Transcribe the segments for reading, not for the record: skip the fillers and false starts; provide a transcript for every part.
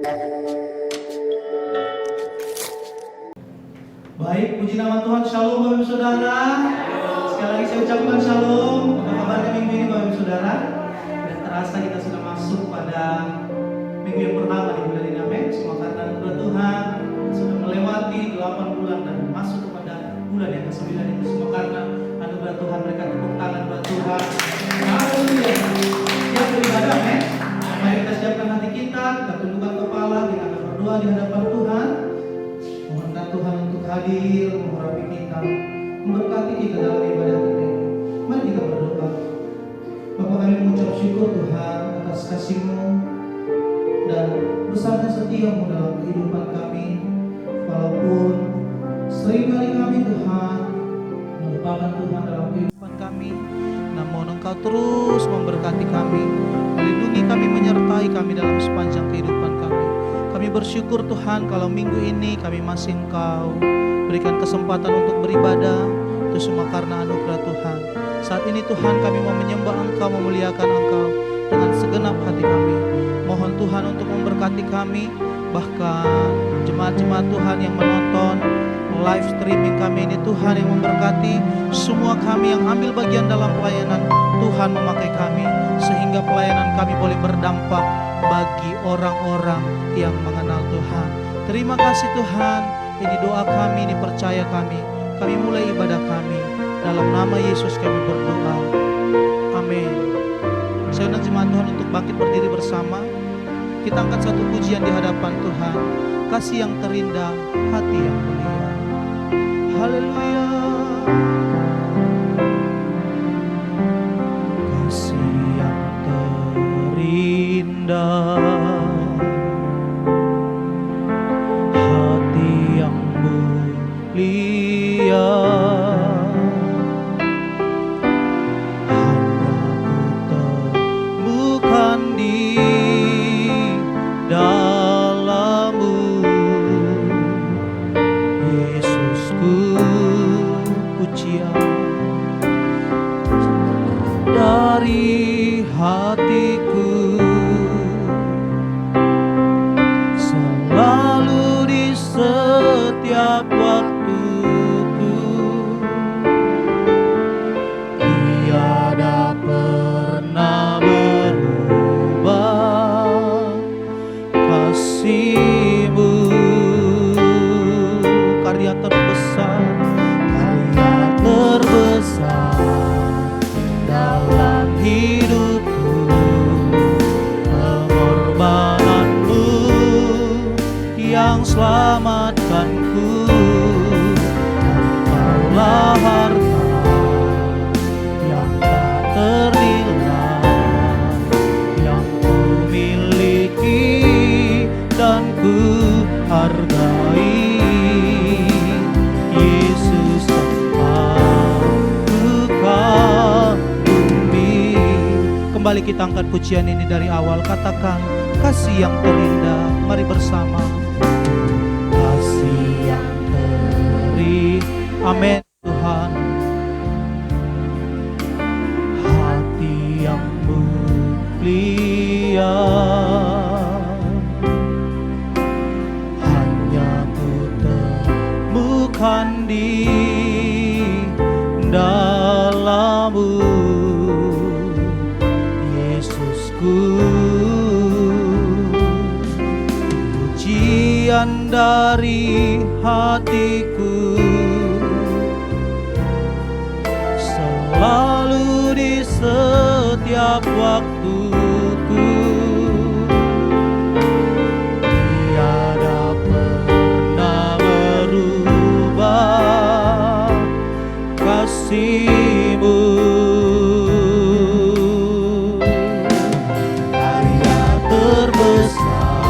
Baik, puji nama Tuhan. Shalom Bapak Ibu Saudara. Sekali lagi saya ucapkan shalom. Apa kabarnya minggu ini Bapak Ibu Saudara? Dan terasa kita sudah masuk pada minggu yang pertama di bulan ini, amin. Semua karena anugerah Tuhan sudah melewati 8 bulan dan masuk kepada bulan yang ke-9 itu semua karena anugerah Tuhan. Mereka tepuk tangan buat Tuhan. Haleluya. Siap beribadah, amin. Mari kita siapkan hati kita tundukkan kepala, kita akan berdoa di hadapan Tuhan. Mohonkan Tuhan untuk hadir, mengurapi kita, memberkati kita dalam ibadah kita ini. Mari kita berdoa. Bapa, kami mengucap syukur Tuhan atas kasih-Mu dan besarnya setia-Mu dalam kehidupan kami. Walaupun seringkali kami Tuhan melupakan Tuhan dalam kehidupan kami, namun Engkau terus memberkati kami, melindungi kami, menyertai kami dalam sepanjang kehidupan kami. Kami bersyukur Tuhan kalau minggu ini kami masih Engkau berikan kesempatan untuk beribadah. Itu semua karena anugerah Tuhan. Saat ini Tuhan kami mau menyembah Engkau, memuliakan Engkau dengan segenap hati kami. Mohon Tuhan untuk memberkati kami, bahkan jemaat-jemaat Tuhan yang menonton live streaming kami ini, Tuhan yang memberkati semua kami yang ambil bagian dalam pelayanan. Tuhan memakai kami sehingga pelayanan kami boleh berdampak bagi orang-orang yang mengenal Tuhan. Terima kasih Tuhan. Ini doa kami, ini percaya kami. Kami mulai ibadah kami. Dalam nama Yesus kami berdoa. Amin. Saya undang jemaat Tuhan untuk bangkit berdiri bersama. Kita angkat satu pujian di hadapan Tuhan. Kasih yang terindah, hati yang mulia. Haleluya. Kasih yang terindah, hati yang mulia, hanya ku temukan di dalam-Mu, Yesusku, pujian dari hatiku, selalu di setiap waktuku, tiada pernah berubah kasih-Mu. Karya terbesar dalam hidupku, pengorbanan-Mu yang selamatkanku. Engkaulah harta yang tak ternilai yang ku miliki dan ku hargai. Yesus aku kagumi. Kembali kita angkat pujian ini dari awal. Katakan kasih yang terindah. Mari bersama. Kasih yang terindah. Amin Tuhan. Hati yang mulia, hanya ku temukan di dalam-Mu, Yesusku. Pujian dari hatiku, selalu di setiap waktuku, tiada pernah berubah kasih-Mu. Karya terbesar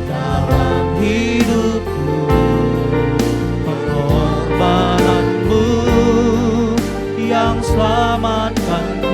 dalam hidupku, pengorbanan-Mu yang selamatkanku.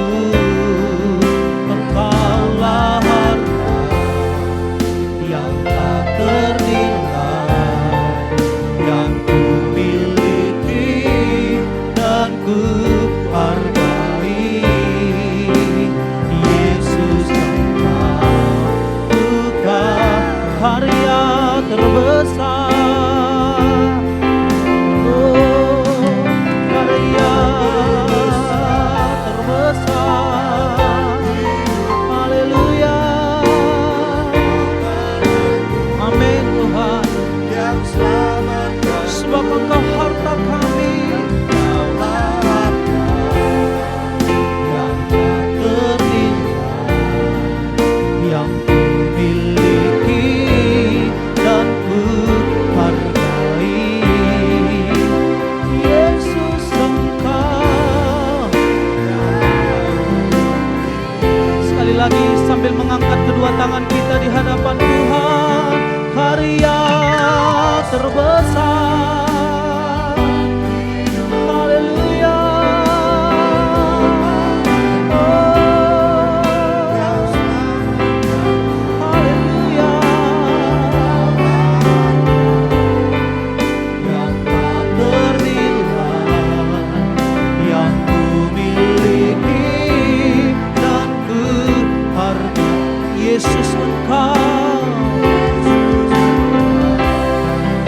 Yesus Engkau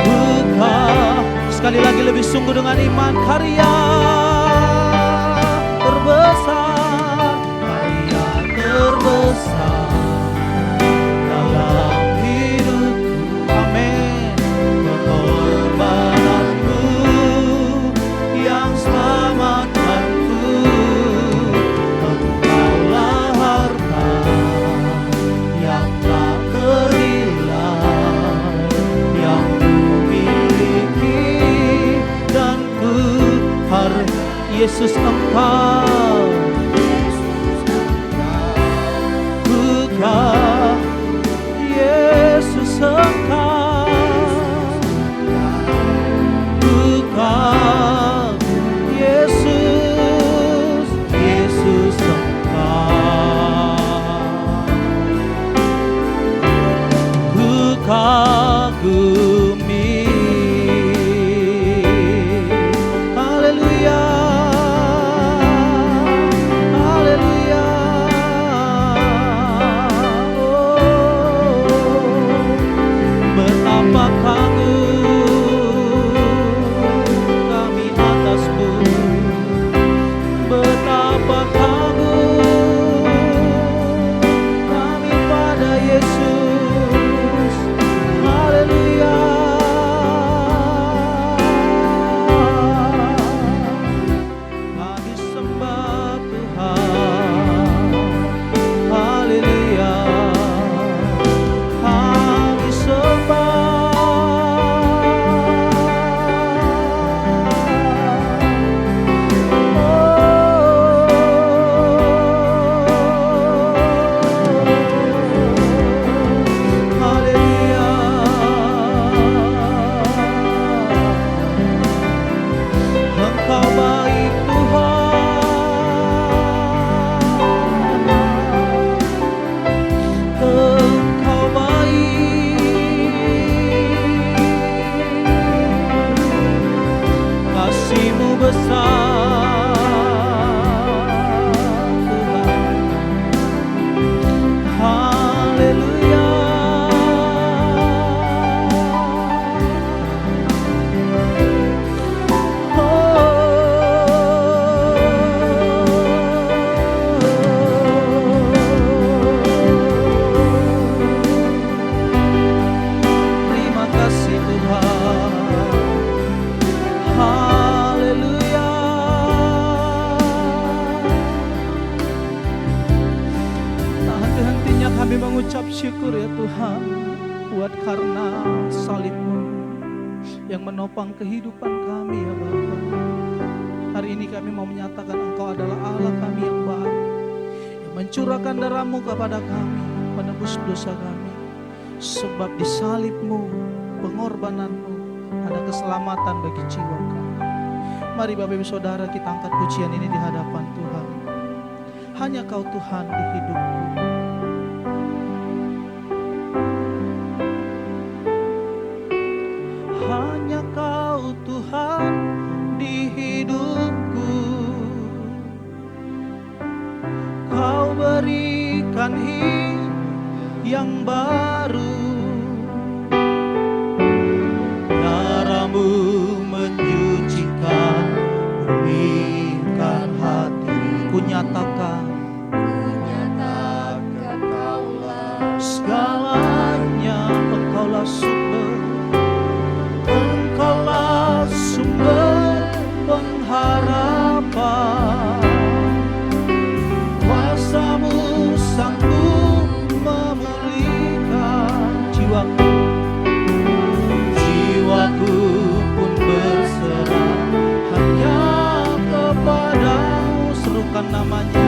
bukan. Sekali lagi lebih sungguh dengan iman, karya terbesar, karya terbesar dalam hidupku. Amin. Pengorbananmu yang selamatkanku, Engkaulah harta yang tak ternilai yang kumiliki, dan ku harap Yesus Engkau bukan. Yesus Engkau bukan. Yesus, Yesus Engkau ku kagumi. Haleluya, haleluya. Betapa kagum kami atasmu, betapa kagum kami pada Yesus. Haleluya. Kami sembah Tuhan. Haleluya. Kami sembah. Haleluya. Engkau baik Tuhan, Engkau baik, kasih-Mu besar Tuhan. Haleluya. Terima kasih Tuhan. Haleluya. Tak henti-hentinya kami mengucap syukur ya Tuhan, buat karena salib-Mu yang menopang kehidupan kami ya Bapa. Hari ini kami mau menyatakan Engkau adalah Allah kami yang baik, yang mencurahkan darah-Mu kepada kami, menebus dosa kami. Sebab di salib-Mu, pengorbanan-Mu, ada keselamatan bagi jiwa kami. Mari Bapak Ibu Saudara, kita angkat pujian ini di hadapan Tuhan. Hanya Kau Tuhan di hidupku. Hanya Kau Tuhan di hidupku. Kau berikan hidup yang baru. Darah-Mu menyucikan, memulihkan hati. Ku nyatakan Kaulah segalanya. Engkaulah sumber, Engkaulah sumber pengharapan. Kuasa-Mu sanggup memulihkan jiwaku. Jiwaku pun berserah hanya kepada-Mu. Serukan namanya.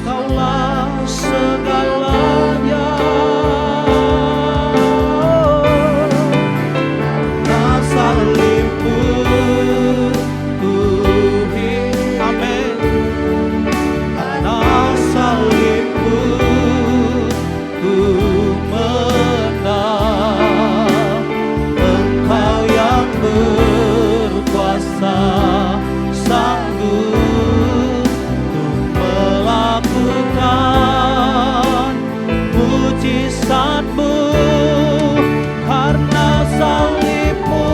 Kaulah segalanya. mujizatmu, karena salibmu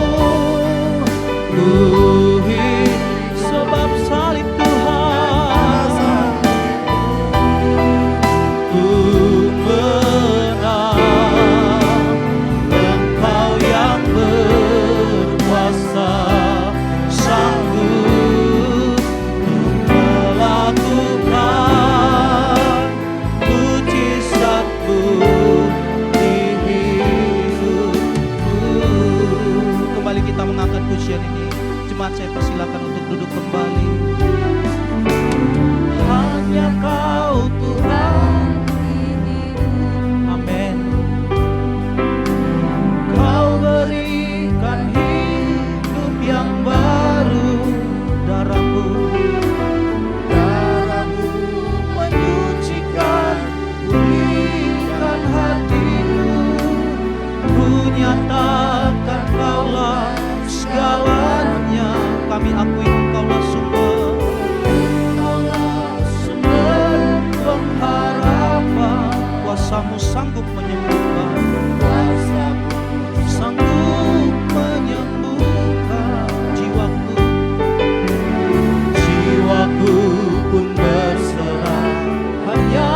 ku hidup. Sebab salib Tuhan ku menang. Engkau yang berkuasa, sanggup melakukan mujizatmu di hidupku. Kembali kita mengangkat pujian ini. Jemaat, saya persilakan untuk duduk kembali. Hanya Kau Tuhan, amin. Kau berikan hidup yang baru, darahmu menyucikan, pulihkan hatimu. Ku nyatakan Kaulah segalanya, kami akui Engkaulah sumber pengharapan. Kuasamu sanggup menyembuhkan, sanggup menyembuhkan jiwaku. Jiwaku pun berserah hanya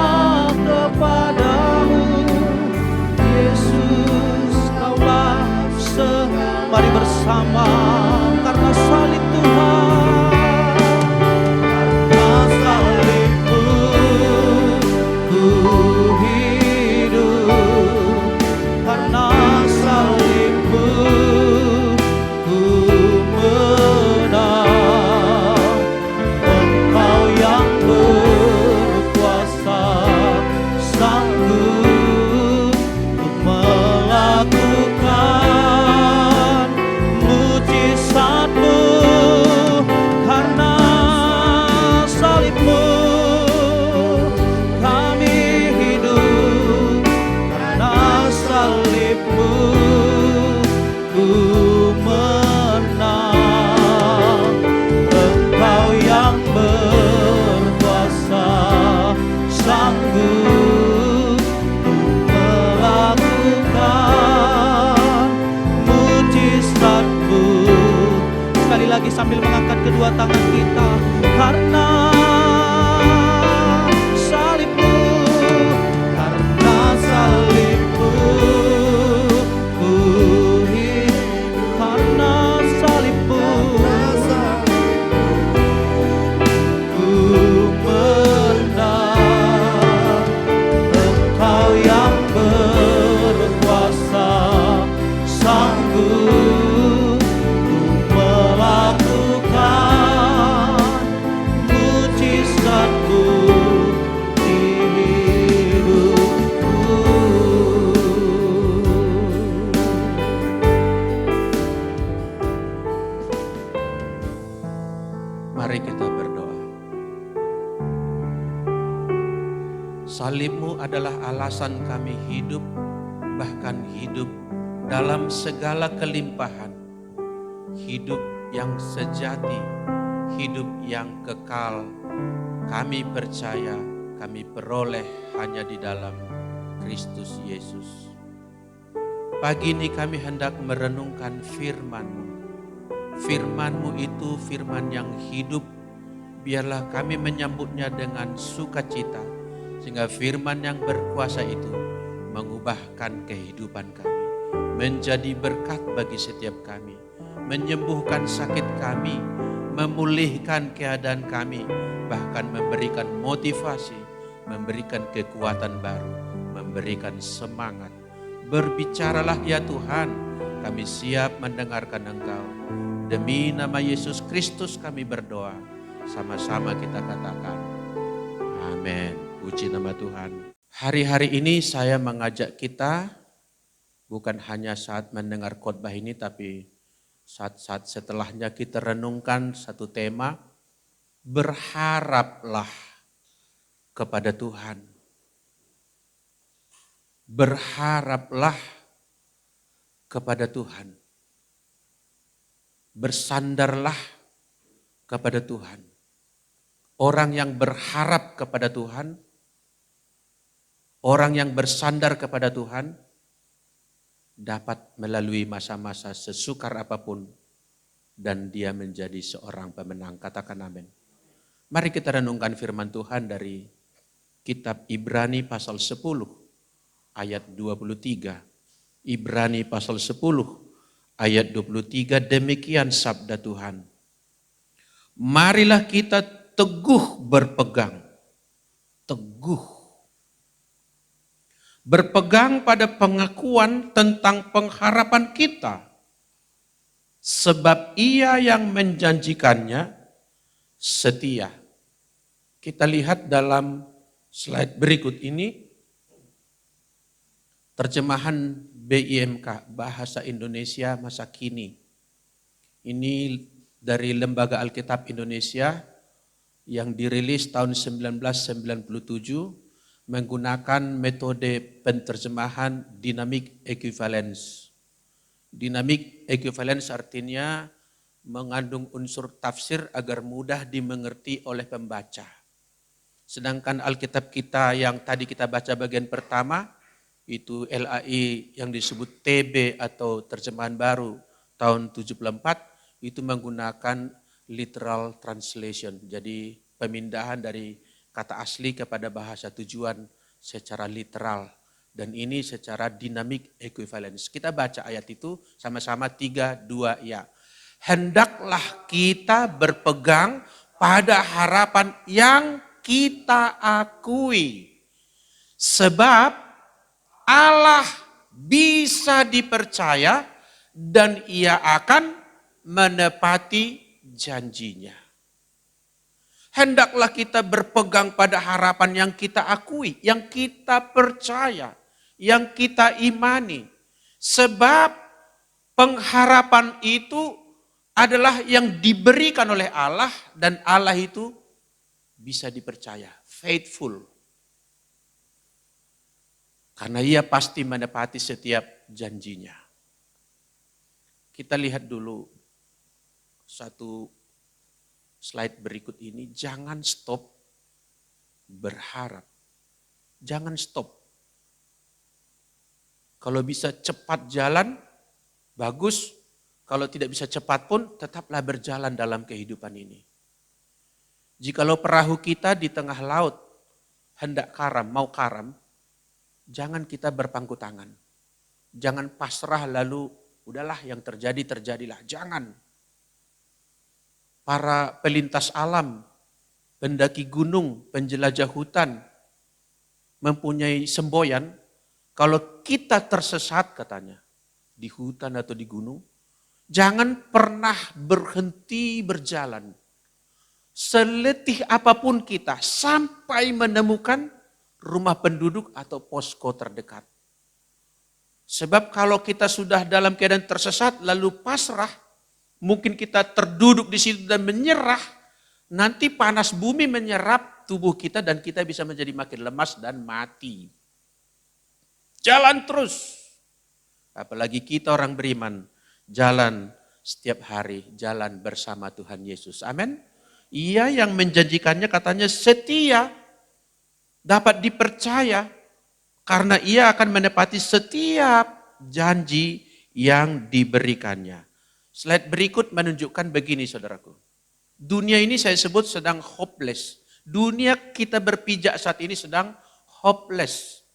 kepadamu, Yesus. Kaulah mari bersama, karena salib Tuhan, karena salibmu ku hidup, karena salibmu ku menang. Engkau yang berkuasa, sanggup untuk melakukan mujizatmu, karena salibmu kami hidup, karena salibmu ku menang. Engkau yang berkuasa, sanggup melakukan mujizatmu. Sekali lagi sambil mengangkat kedua tangan kita, karena salibmu, karena salibmu ku hidup, karena salibmu ku menang. Engkau yang berkuasa, sanggup melakukan mujizatmu di hidupku. Mari kita berdoa. Salibmu adalah alasan kami hidup, bahkan hidup dalam segala kelimpahan. Hidup yang sejati, hidup yang kekal, kami percaya kami peroleh hanya di dalam Kristus Yesus. Pagi ini kami hendak merenungkan firman-Mu. Firman-Mu itu firman yang hidup. Biarlah kami menyambutnya dengan sukacita, sehingga firman yang berkuasa itu mengubahkan kehidupan kami, menjadi berkat bagi setiap kami, menyembuhkan sakit kami, memulihkan keadaan kami, bahkan memberikan motivasi, memberikan kekuatan baru, memberikan semangat. Berbicaralah ya Tuhan, kami siap mendengarkan Engkau. Demi nama Yesus Kristus kami berdoa. Sama-sama kita katakan, amin. Puji nama Tuhan. Hari-hari ini saya mengajak kita, bukan hanya saat mendengar khotbah ini, tapi saat-saat setelahnya kita renungkan satu tema, berharaplah kepada Tuhan. Berharaplah kepada Tuhan. Bersandarlah kepada Tuhan. Orang yang berharap kepada Tuhan, Orang yang bersandar kepada Tuhan dapat melalui masa-masa sesukar apapun dan dia menjadi seorang pemenang. Katakan amin. Mari kita renungkan firman Tuhan dari kitab Ibrani pasal 10 ayat 23. Ibrani pasal 10 ayat 23, demikian sabda Tuhan. Marilah kita teguh berpegang. Teguh. Berpegang pada pengakuan tentang pengharapan kita. Sebab Ia yang menjanjikannya setia. Kita lihat dalam slide berikut ini, terjemahan BIMK, Bahasa Indonesia Masa Kini. Ini dari Lembaga Alkitab Indonesia yang dirilis tahun 1997 menggunakan metode penterjemahan dynamic equivalence. Dynamic equivalence artinya mengandung unsur tafsir agar mudah dimengerti oleh pembaca. Sedangkan Alkitab kita yang tadi kita baca bagian pertama, itu LAI yang disebut TB atau terjemahan baru tahun 74, itu menggunakan literal translation. Jadi pemindahan dari kata asli kepada bahasa tujuan secara literal. Dan ini secara dynamic equivalence. Kita baca ayat itu sama-sama 3, 2, ya. Hendaklah kita berpegang pada harapan yang kita akui. Sebab Allah bisa dipercaya dan Ia akan menepati janjinya. Hendaklah kita berpegang pada harapan yang kita akui, yang kita percaya, yang kita imani. Sebab pengharapan itu adalah yang diberikan oleh Allah dan Allah itu bisa dipercaya, faithful. Karena Ia pasti menepati setiap janjinya. Kita lihat dulu satu slide berikut ini. Jangan stop berharap. Jangan stop. Kalau bisa cepat jalan, bagus. Kalau tidak bisa cepat pun, tetaplah berjalan dalam kehidupan ini. Jikalau perahu kita di tengah laut hendak karam, mau karam, jangan kita berpangku tangan. Jangan pasrah lalu udahlah yang terjadi terjadilah. Jangan. Para pelintas alam, pendaki gunung, penjelajah hutan mempunyai semboyan. Kalau kita tersesat katanya di hutan atau di gunung, jangan pernah berhenti berjalan. Seletih apapun kita sampai menemukan rumah penduduk atau posko terdekat. Sebab kalau kita sudah dalam keadaan tersesat lalu pasrah, mungkin kita terduduk di situ dan menyerah, nanti panas bumi menyerap tubuh kita dan kita bisa menjadi makin lemas dan mati. Jalan terus. Apalagi kita orang beriman, jalan setiap hari, jalan bersama Tuhan Yesus. Amin. Ia yang menjanjikannya katanya setia, dapat dipercaya karena Ia akan menepati setiap janji yang diberikannya. Slide berikut menunjukkan begini saudaraku. Dunia ini saya sebut sedang hopeless. Dunia kita berpijak saat ini sedang hopeless.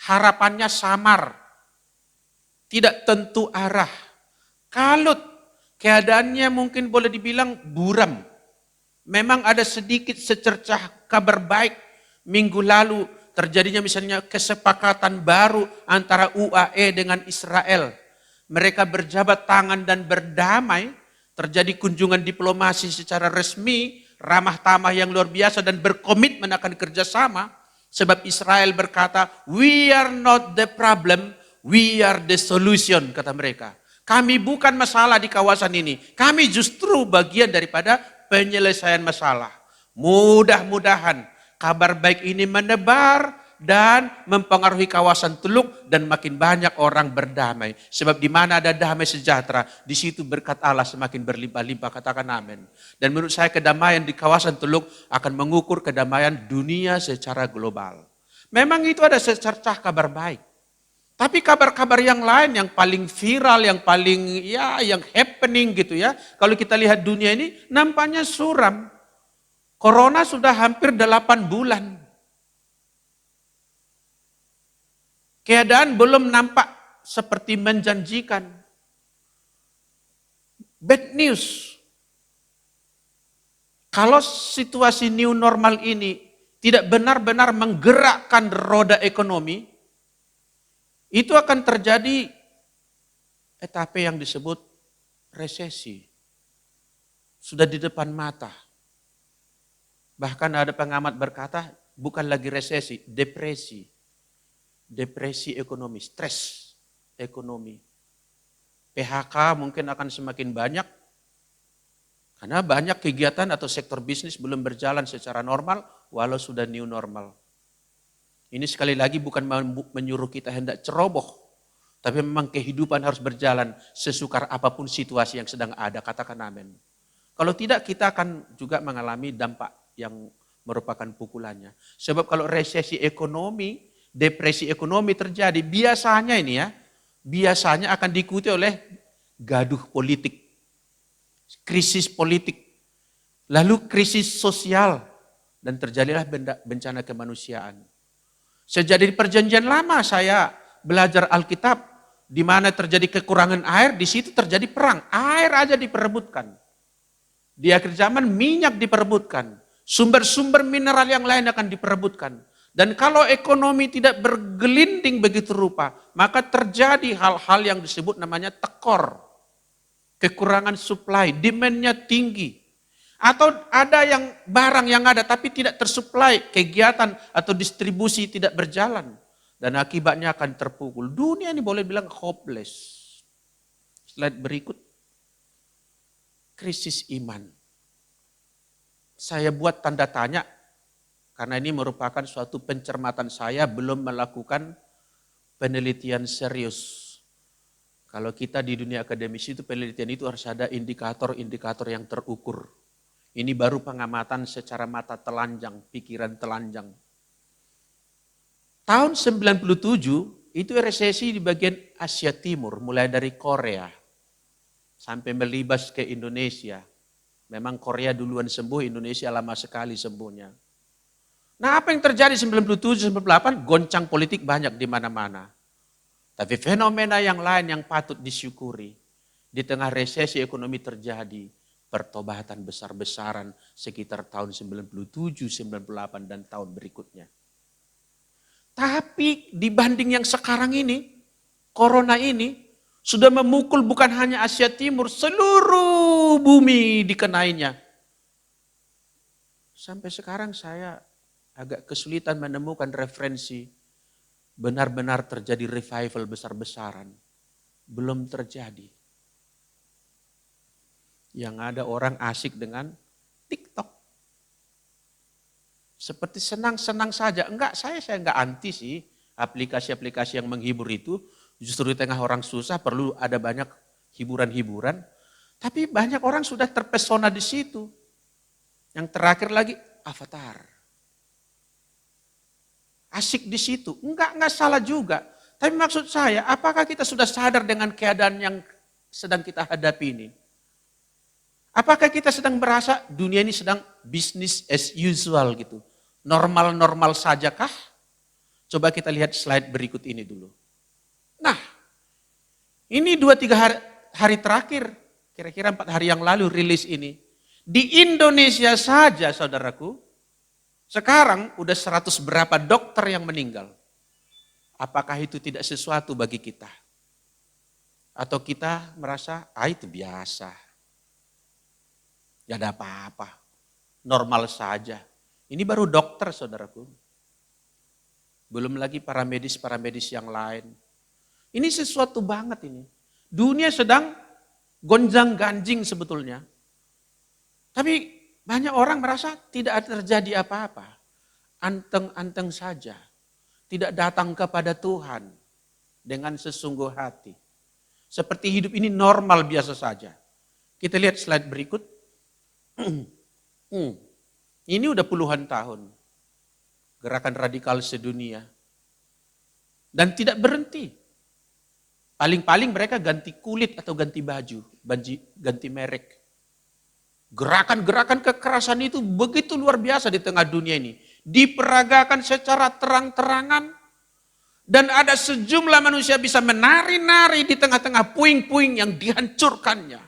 Harapannya samar. Tidak tentu arah. Kalut. Keadaannya mungkin boleh dibilang buram. Memang ada sedikit secercah kabar baik. Minggu lalu terjadinya misalnya kesepakatan baru antara UAE dengan Israel. Mereka berjabat tangan dan berdamai, terjadi kunjungan diplomasi secara resmi, ramah tamah yang luar biasa dan berkomitmen akan kerjasama. Sebab Israel berkata, we are not the problem, we are the solution, kata mereka. Kami bukan masalah di kawasan ini, kami justru bagian daripada penyelesaian masalah. Mudah-mudahan kabar baik ini menebar dan mempengaruhi kawasan Teluk dan makin banyak orang berdamai. Sebab di mana ada damai sejahtera, di situ berkat Allah semakin berlimpah-limpah, katakan amin. Dan menurut saya kedamaian di kawasan Teluk akan mengukur kedamaian dunia secara global. Memang itu ada secercah kabar baik. Tapi kabar-kabar yang lain yang paling viral, yang paling yang happening gitu ya. Kalau kita lihat dunia ini nampaknya suram. Corona sudah hampir 8 bulan. Keadaan belum nampak seperti menjanjikan. Bad news. Kalau situasi new normal ini tidak benar-benar menggerakkan roda ekonomi, itu akan terjadi etape yang disebut resesi. Sudah di depan mata. Bahkan ada pengamat berkata, bukan lagi resesi, depresi. Depresi ekonomi, stres ekonomi. PHK mungkin akan semakin banyak, karena banyak kegiatan atau sektor bisnis belum berjalan secara normal, walau sudah new normal. Ini sekali lagi bukan menyuruh kita hendak ceroboh, tapi memang kehidupan harus berjalan sesukar apapun situasi yang sedang ada, katakan amin. Kalau tidak kita akan juga mengalami dampak yang merupakan pukulannya. Sebab kalau resesi ekonomi, depresi ekonomi terjadi, biasanya akan diikuti oleh gaduh politik, krisis politik, lalu krisis sosial, dan terjadilah bencana kemanusiaan. Sejak dari perjanjian lama saya belajar Alkitab, di mana terjadi kekurangan air, di situ terjadi perang. Air aja diperebutkan. Di akhir zaman minyak diperebutkan. Sumber-sumber mineral yang lain akan diperebutkan. Dan kalau ekonomi tidak bergelinding begitu rupa, maka terjadi hal-hal yang disebut namanya tekor. Kekurangan supply, demand-nya tinggi. Atau ada yang barang yang ada tapi tidak tersuplai, kegiatan atau distribusi tidak berjalan. Dan akibatnya akan terpukul. Dunia ini boleh bilang hopeless. Slide berikut. Krisis iman. Saya buat tanda tanya, karena ini merupakan suatu pencermatan saya belum melakukan penelitian serius. Kalau kita di dunia akademisi itu penelitian itu harus ada indikator-indikator yang terukur. Ini baru pengamatan secara mata telanjang, pikiran telanjang. Tahun 97 itu resesi di bagian Asia Timur, mulai dari Korea sampai melibas ke Indonesia. Memang Korea duluan sembuh, Indonesia lama sekali sembuhnya. Nah, apa yang terjadi 97-98? Goncang politik banyak di mana-mana. Tapi fenomena yang lain yang patut disyukuri. Di tengah resesi ekonomi terjadi pertobatan besar-besaran sekitar tahun 97, 98 dan tahun berikutnya. Tapi dibanding yang sekarang ini, corona ini sudah memukul bukan hanya Asia Timur, seluruh bumi dikenainya. Sampai sekarang saya agak kesulitan menemukan referensi benar-benar terjadi revival besar-besaran. Belum terjadi. Yang ada orang asik dengan TikTok. Seperti senang-senang saja. Enggak, saya enggak anti sih aplikasi-aplikasi yang menghibur itu. Justru di tengah orang susah perlu ada banyak hiburan-hiburan. Tapi banyak orang sudah terpesona di situ. Yang terakhir lagi avatar. Asik di situ. Enggak salah juga. Tapi maksud saya, apakah kita sudah sadar dengan keadaan yang sedang kita hadapi ini? Apakah kita sedang merasa dunia ini sedang business as usual gitu? Normal-normal saja kah? Coba kita lihat slide berikut ini dulu. Nah, ini 2-3 hari terakhir, kira-kira 4 hari yang lalu rilis ini. Di Indonesia saja saudaraku, sekarang udah 100 berapa dokter yang meninggal. Apakah itu tidak sesuatu bagi kita? Atau kita merasa, itu biasa. Gak ada apa-apa, normal saja. Ini baru dokter saudaraku. Belum lagi paramedis-paramedis yang lain. Ini sesuatu banget ini. Dunia sedang gonjang-ganjing sebetulnya. Tapi banyak orang merasa tidak terjadi apa-apa. Anteng-anteng saja. Tidak datang kepada Tuhan dengan sesungguh hati. Seperti hidup ini normal biasa saja. Kita lihat slide berikut. Ini udah puluhan tahun. gerakan radikal sedunia. Dan tidak berhenti. Paling-paling mereka ganti kulit atau ganti baju, ganti merek. Gerakan-gerakan kekerasan itu begitu luar biasa di tengah dunia ini. Diperagakan secara terang-terangan. Dan ada sejumlah manusia bisa menari-nari di tengah-tengah puing-puing yang dihancurkannya.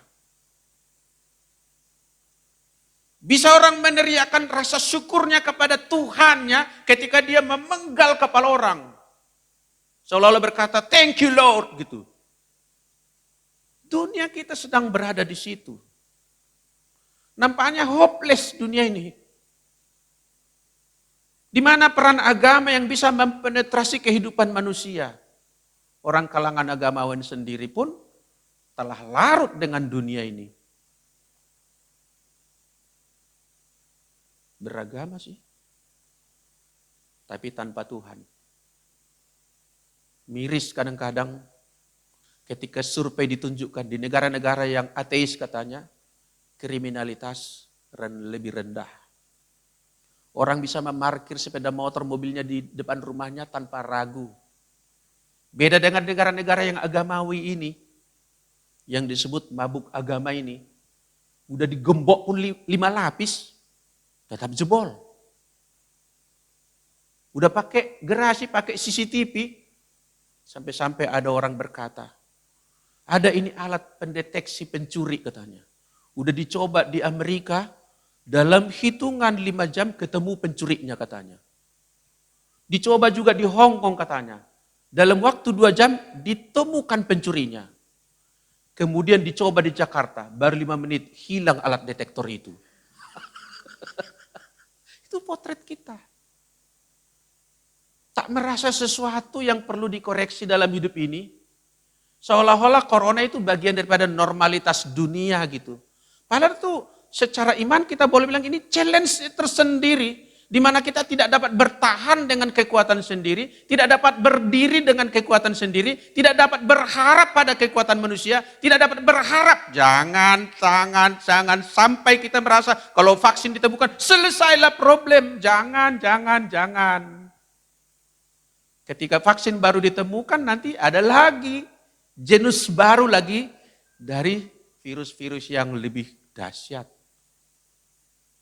Bisa orang meneriakkan rasa syukurnya kepada Tuhannya ketika dia memenggal kepala orang. Seolah-olah berkata, thank you Lord, gitu. Dunia kita sedang berada di situ. Nampaknya hopeless dunia ini. Di mana peran agama yang bisa mempenetrasi kehidupan manusia. Orang kalangan agamawan sendiri pun telah larut dengan dunia ini. Beragama sih, tapi tanpa Tuhan. Miris kadang-kadang ketika survei ditunjukkan di negara-negara yang ateis katanya, kriminalitas lebih rendah. Orang bisa memarkir sepeda motor mobilnya di depan rumahnya tanpa ragu. Beda dengan negara-negara yang agamawi ini, yang disebut mabuk agama ini, udah digembok pun 5 lapis, tetap jebol. Udah pakai gerasi, pakai CCTV, sampai-sampai ada orang berkata, ada ini alat pendeteksi pencuri katanya. Udah dicoba di Amerika, dalam hitungan 5 jam ketemu pencurinya katanya. Dicoba juga di Hong Kong katanya. Dalam waktu 2 jam ditemukan pencurinya. Kemudian dicoba di Jakarta, baru 5 menit hilang alat detektor itu. Itu potret kita. Tak merasa sesuatu yang perlu dikoreksi dalam hidup ini. Seolah-olah corona itu bagian daripada normalitas dunia gitu. Padahal itu secara iman kita boleh bilang ini challenge tersendiri. Di mana kita tidak dapat bertahan dengan kekuatan sendiri, tidak dapat berdiri dengan kekuatan sendiri, tidak dapat berharap pada kekuatan manusia, tidak dapat berharap. Jangan sampai kita merasa kalau vaksin ditemukan, selesailah problem. Jangan. Ketika vaksin baru ditemukan, nanti ada lagi genus baru lagi dari virus-virus yang lebih dahsyat.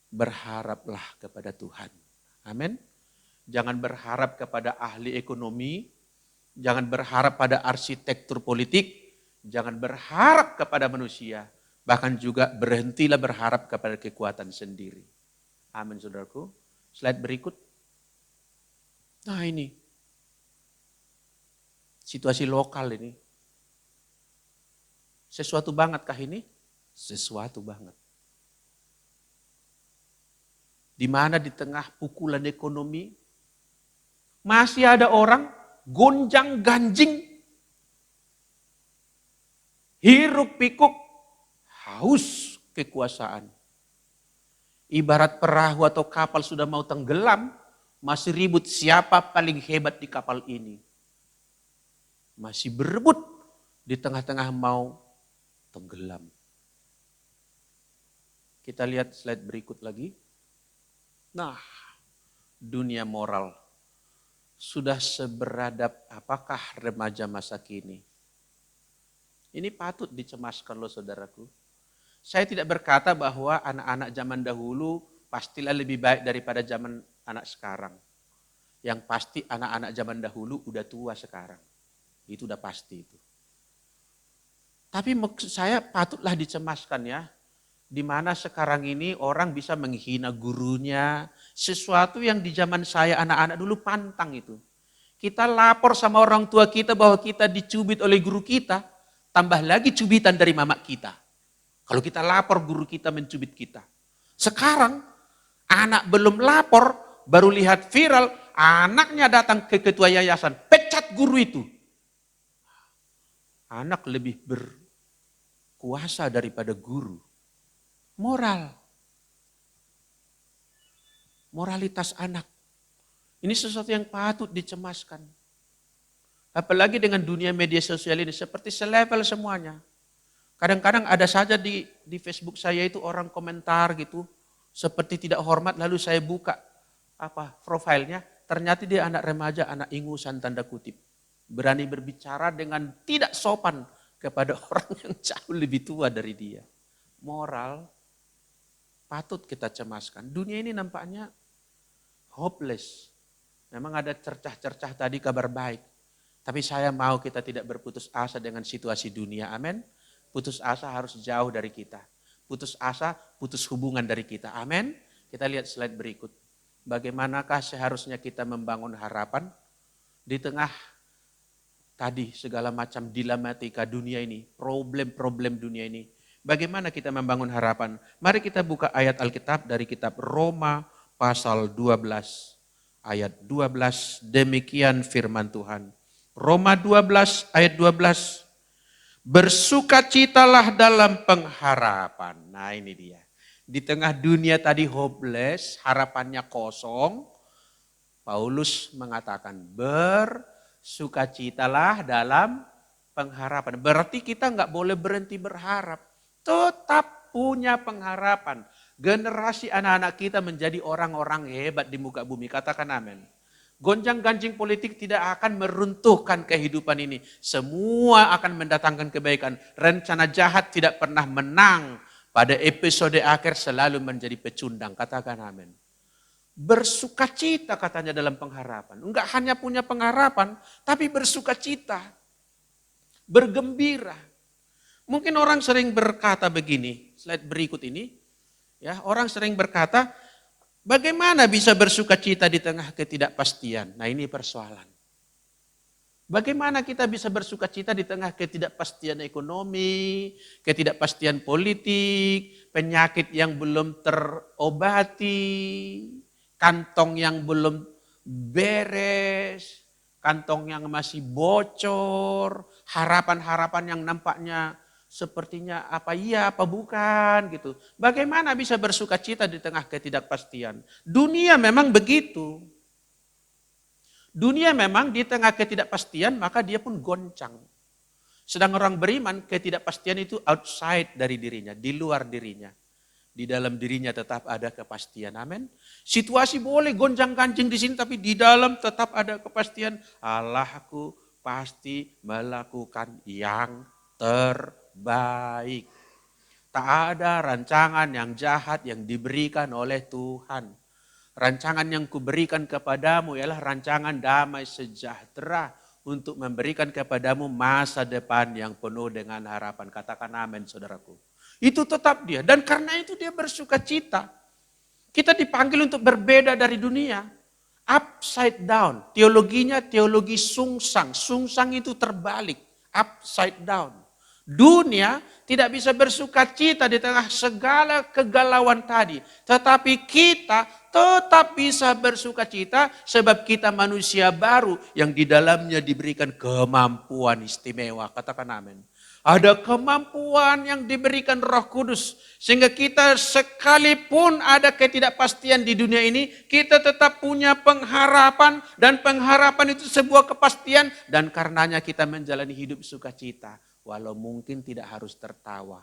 Berharaplah kepada Tuhan. Amin. Jangan berharap kepada ahli ekonomi, jangan berharap pada arsitektur politik, jangan berharap kepada manusia, bahkan juga berhentilah berharap kepada kekuatan sendiri. Amin, saudaraku. Slide berikut. Nah ini, situasi lokal ini. Sesuatu banget kah ini? Sesuatu banget. Di mana di tengah pukulan ekonomi, masih ada orang gonjang ganjing, hiruk pikuk, haus kekuasaan. Ibarat perahu atau kapal sudah mau tenggelam, masih ribut siapa paling hebat di kapal ini. Masih berebut di tengah-tengah mau tenggelam. Kita lihat slide berikut lagi. Nah, dunia moral sudah seberadab apakah remaja masa kini? Ini patut dicemaskan loh saudaraku. Saya tidak berkata bahwa anak-anak zaman dahulu pastilah lebih baik daripada zaman anak sekarang. Yang pasti anak-anak zaman dahulu udah tua sekarang. Itu udah pasti itu. Tapi maksud saya patutlah dicemaskan ya. Di mana sekarang ini orang bisa menghina gurunya, sesuatu yang di zaman saya anak-anak dulu pantang itu. Kita lapor sama orang tua kita bahwa kita dicubit oleh guru kita, tambah lagi cubitan dari mama kita. Kalau kita lapor guru kita mencubit kita. Sekarang anak belum lapor, baru lihat viral, anaknya datang ke ketua yayasan, pecat guru itu. Anak lebih berkuasa daripada guru. Moral. Moralitas anak. Ini sesuatu yang patut dicemaskan. Apalagi dengan dunia media sosial ini seperti selevel semuanya. Kadang-kadang ada saja di Facebook saya itu orang komentar gitu. Seperti tidak hormat lalu saya buka profilnya. ternyata dia anak remaja, anak ingusan tanda kutip. Berani berbicara dengan tidak sopan kepada orang yang jauh lebih tua dari dia. Moral patut kita cemaskan. Dunia ini nampaknya hopeless. Memang ada cercah-cercah tadi kabar baik. Tapi saya mau kita tidak berputus asa dengan situasi dunia. Amin. Putus asa harus jauh dari kita. Putus asa, putus hubungan dari kita. Amin. Kita lihat slide berikut. Bagaimanakah seharusnya kita membangun harapan di tengah tadi segala macam dilematika dunia ini, problem-problem dunia ini. Bagaimana kita membangun harapan? Mari kita buka ayat Alkitab dari kitab Roma pasal 12. Ayat 12, demikian firman Tuhan. Roma 12 ayat 12. Bersukacitalah dalam pengharapan. Nah ini dia. Di tengah dunia tadi hopeless, harapannya kosong. Paulus mengatakan bersukacitalah dalam pengharapan. Berarti kita nggak boleh berhenti berharap. Tetap punya pengharapan. Generasi anak-anak kita menjadi orang-orang hebat di muka bumi. Katakan amin. Gonjang-ganjing politik tidak akan meruntuhkan kehidupan ini. Semua akan mendatangkan kebaikan. Rencana jahat tidak pernah menang. Pada episode akhir selalu menjadi pecundang. Katakan amin. Bersukacita katanya dalam pengharapan. Enggak hanya punya pengharapan, tapi bersukacita. Bergembira. Mungkin orang sering berkata begini, slide berikut ini. Ya, orang sering berkata, bagaimana bisa bersukacita di tengah ketidakpastian? Nah ini persoalan. Bagaimana kita bisa bersukacita di tengah ketidakpastian ekonomi, ketidakpastian politik, penyakit yang belum terobati, kantong yang belum beres, kantong yang masih bocor, harapan-harapan yang nampaknya sepertinya apa iya apa bukan gitu. Bagaimana bisa bersukacita di tengah ketidakpastian? Dunia memang begitu. Dunia memang di tengah ketidakpastian maka dia pun goncang. Sedang orang beriman ketidakpastian itu outside dari dirinya, di luar dirinya. Di dalam dirinya tetap ada kepastian. Amin. Situasi boleh gonjang-ganjing di sini tapi di dalam tetap ada kepastian. Allahku pasti melakukan yang terbaik. Tak ada rancangan yang jahat yang diberikan oleh Tuhan. Rancangan yang kuberikan kepadamu ialah rancangan damai sejahtera untuk memberikan kepadamu masa depan yang penuh dengan harapan. Katakan amin saudaraku. Itu tetap dia dan karena itu dia bersukacita. Kita dipanggil untuk berbeda dari dunia. Upside down. Teologinya teologi sungsang. Sungsang itu terbalik. Upside down. Dunia tidak bisa bersukacita di tengah segala kegalauan tadi. Tetapi kita tetap bisa bersukacita sebab kita manusia baru yang di dalamnya diberikan kemampuan istimewa. Katakan amin. Ada kemampuan yang diberikan Roh Kudus. Sehingga kita sekalipun ada ketidakpastian di dunia ini, kita tetap punya pengharapan. Dan pengharapan itu sebuah kepastian. Dan karenanya kita menjalani hidup sukacita. Walau mungkin tidak harus tertawa.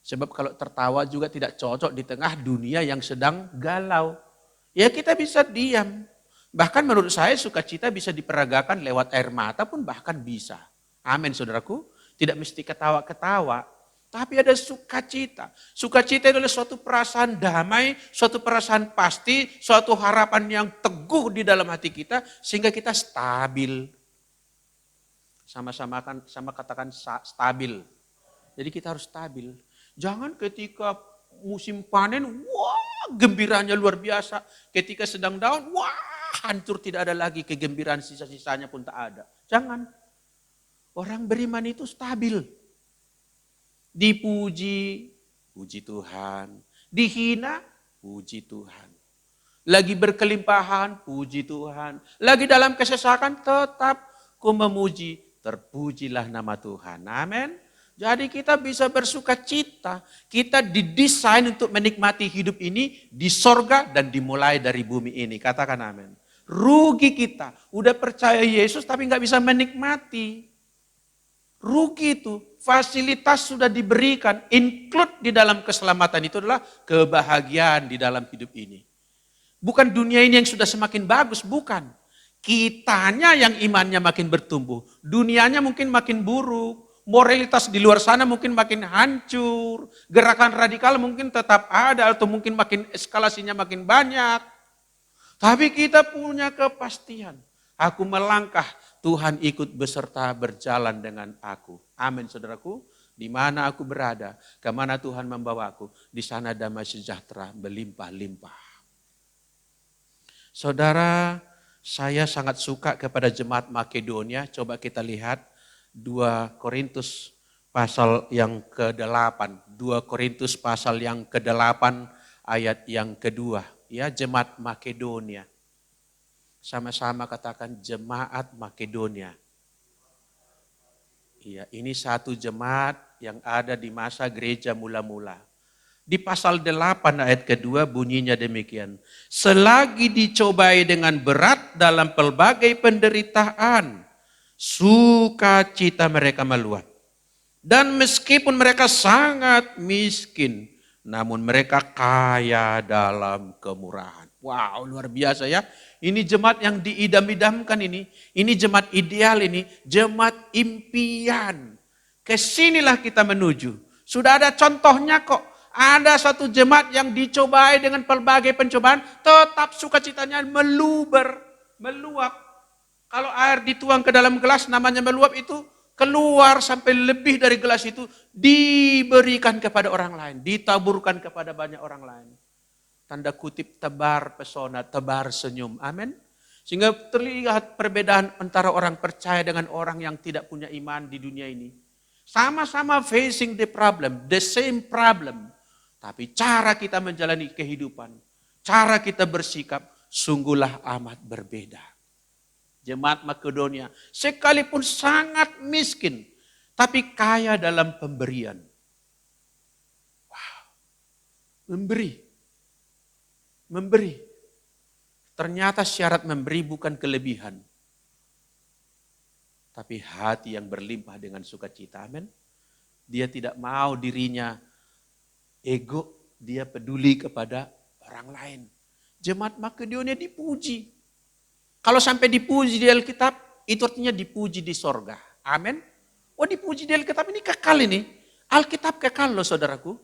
Sebab kalau tertawa juga tidak cocok di tengah dunia yang sedang galau. Ya kita bisa diam. Bahkan menurut saya sukacita bisa diperagakan lewat air mata pun bahkan bisa. Amin saudaraku. Tidak mesti ketawa-ketawa. Tapi ada sukacita. Sukacita adalah suatu perasaan damai, suatu perasaan pasti, suatu harapan yang teguh di dalam hati kita. Sehingga kita stabil. Sama-sama katakan stabil. Jadi kita harus stabil. Jangan ketika musim panen, wah gembiranya luar biasa. Ketika sedang down, wah hancur tidak ada lagi kegembiraan sisa-sisanya pun tak ada. Jangan. Orang beriman itu stabil. Dipuji, puji Tuhan. Dihina, puji Tuhan. Lagi berkelimpahan, puji Tuhan. Lagi dalam kesesakan, tetap ku memuji. Terpujilah nama Tuhan. Amin. Jadi kita bisa bersuka cita. Kita didesain untuk menikmati hidup ini di sorga dan dimulai dari bumi ini. Katakan amin. Rugi kita. Udah percaya Yesus tapi nggak bisa menikmati. Rugi itu. Fasilitas sudah diberikan. Include di dalam keselamatan itu adalah kebahagiaan di dalam hidup ini. Bukan dunia ini yang sudah semakin bagus, bukan. Kitanya yang imannya makin bertumbuh. Dunianya mungkin makin buruk. Moralitas di luar sana mungkin makin hancur. Gerakan radikal mungkin tetap ada atau mungkin makin eskalasinya makin banyak. Tapi kita punya kepastian. Aku melangkah, Tuhan ikut beserta berjalan dengan aku. Amin saudaraku. Di mana aku berada, kemana Tuhan membawaku, di sana damai sejahtera berlimpah-limpah. Saudara, saya sangat suka kepada jemaat Makedonia. Coba kita lihat 2 Korintus pasal yang ke-8. 2 Korintus pasal yang ke-8 ayat yang kedua. Ya, jemaat Makedonia. Sama-sama katakan jemaat Makedonia. Iya, ini satu jemaat yang ada di masa gereja mula-mula. Di pasal 8 ayat kedua bunyinya demikian. Selagi dicobai dengan berat dalam pelbagai penderitaan, sukacita mereka meluap. Dan meskipun mereka sangat miskin, namun mereka kaya dalam kemurahan. Wow, luar biasa ya. Ini jemaat yang diidam-idamkan ini jemaat ideal ini, jemaat impian. Kesinilah kita menuju. Sudah ada contohnya kok. Ada satu jemaat yang dicobai dengan pelbagai pencobaan, tetap sukacitanya meluap. Kalau air dituang ke dalam gelas namanya meluap itu, keluar sampai lebih dari gelas itu, diberikan kepada orang lain, ditaburkan kepada banyak orang lain. Tanda kutip tebar pesona, tebar senyum. Amin. Sehingga terlihat perbedaan antara orang percaya dengan orang yang tidak punya iman di dunia ini. Sama-sama facing the problem, the same problem. Tapi cara kita menjalani kehidupan, cara kita bersikap, sungguhlah amat berbeda. Jemaat Makedonia, sekalipun sangat miskin, tapi kaya dalam pemberian. Wow, memberi. Ternyata syarat memberi bukan kelebihan. Tapi hati yang berlimpah dengan sukacita. Amin. Dia tidak mau dirinya ego, dia peduli kepada orang lain. Jemaat Makedonia dipuji. Kalau sampai dipuji di Alkitab, itu artinya dipuji di sorga. Amin. Oh, dipuji di Alkitab ini kekal ini. Alkitab kekal loh saudaraku.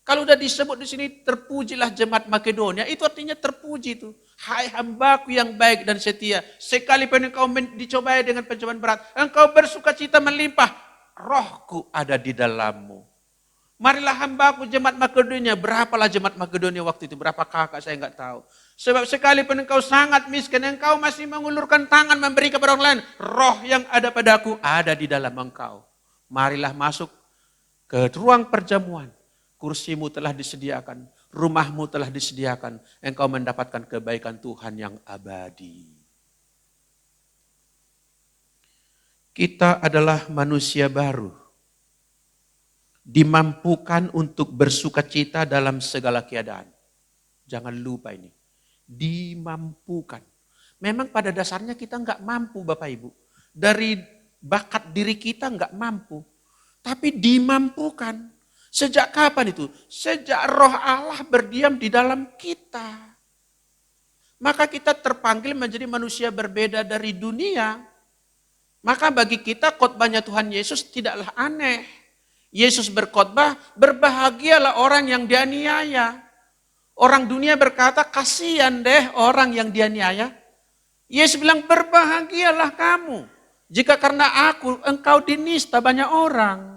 Kalau udah disebut di sini terpujilah jemaat Makedonia, itu artinya terpuji itu. Hai hambaku yang baik dan setia, sekalipun engkau dicobai dengan pencobaan berat, engkau bersukacita melimpah, rohku ada di dalammu. Marilah hambaku jemaat Makedonia, berapalah jemaat Makedonia waktu itu, berapa kakak saya enggak tahu. Sebab sekalipun engkau sangat miskin, engkau masih mengulurkan tangan memberi kepada orang lain, roh yang ada padaku ada di dalam engkau. Marilah masuk ke ruang perjamuan. Kursimu telah disediakan, rumahmu telah disediakan, engkau mendapatkan kebaikan Tuhan yang abadi. Kita adalah manusia baru, dimampukan untuk bersukacita dalam segala keadaan. Jangan lupa ini, dimampukan. Memang pada dasarnya kita enggak mampu Bapak Ibu, dari bakat diri kita enggak mampu, tapi dimampukan. Sejak kapan itu? Sejak roh Allah berdiam di dalam kita. Maka kita terpanggil menjadi manusia berbeda dari dunia. Maka bagi kita khotbahnya Tuhan Yesus tidaklah aneh. Yesus berkhotbah, berbahagialah orang yang dianiaya. Orang dunia berkata, kasihan deh orang yang dianiaya. Yesus bilang, berbahagialah kamu. Jika karena aku, engkau dinista banyak orang.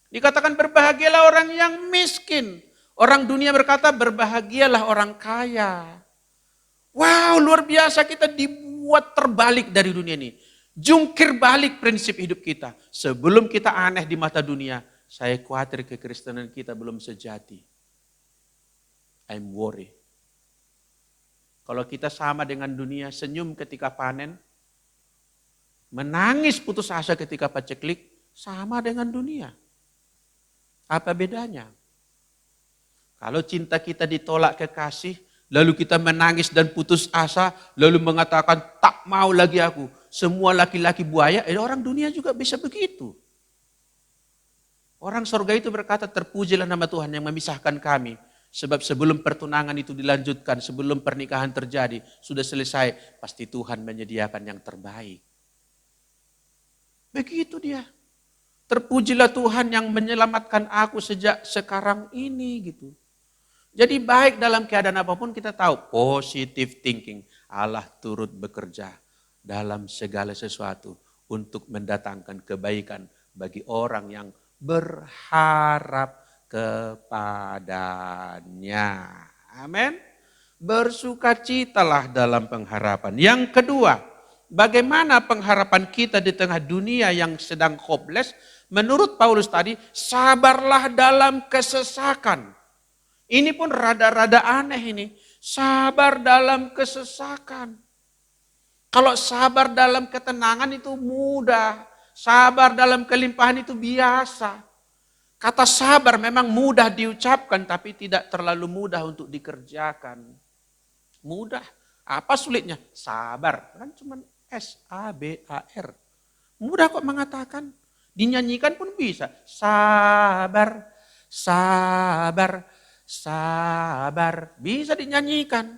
Dikatakan berbahagialah orang yang miskin. Orang dunia berkata berbahagialah orang kaya. Wow, luar biasa, kita dibuat terbalik dari dunia ini. Jungkir balik prinsip hidup kita. Sebelum kita aneh di mata dunia, saya khawatir kekristenan kita belum sejati. I'm worry. Kalau kita sama dengan dunia, senyum ketika panen, menangis putus asa ketika paceklik, sama dengan dunia. Apa bedanya? Kalau cinta kita ditolak kekasih, lalu kita menangis dan putus asa, lalu mengatakan tak mau lagi aku. Semua laki-laki buaya, orang dunia juga bisa begitu. Orang surga itu berkata terpujilah nama Tuhan yang memisahkan kami Sebab sebelum pertunangan itu dilanjutkan, sebelum pernikahan terjadi, sudah selesai, pasti Tuhan menyediakan yang terbaik. Begitu dia. Terpujilah Tuhan yang menyelamatkan aku sejak sekarang ini gitu. Jadi baik dalam keadaan apapun kita tahu positive thinking. Allah turut bekerja dalam segala sesuatu untuk mendatangkan kebaikan bagi orang yang berharap kepadanya. Amin. Bersukacitalah dalam pengharapan. Yang kedua, bagaimana pengharapan kita di tengah dunia yang sedang hopeless? Menurut Paulus tadi, sabarlah dalam kesesakan. Ini pun rada-rada aneh ini. Sabar dalam kesesakan. Kalau sabar dalam ketenangan itu mudah. Sabar dalam kelimpahan itu biasa. Kata sabar memang mudah diucapkan tapi tidak terlalu mudah untuk dikerjakan. Mudah. Apa sulitnya? Sabar. Kan cuma S-A-B-A-R. Mudah kok mengatakan. Dinyanyikan pun bisa. Sabar, sabar, sabar. Bisa dinyanyikan.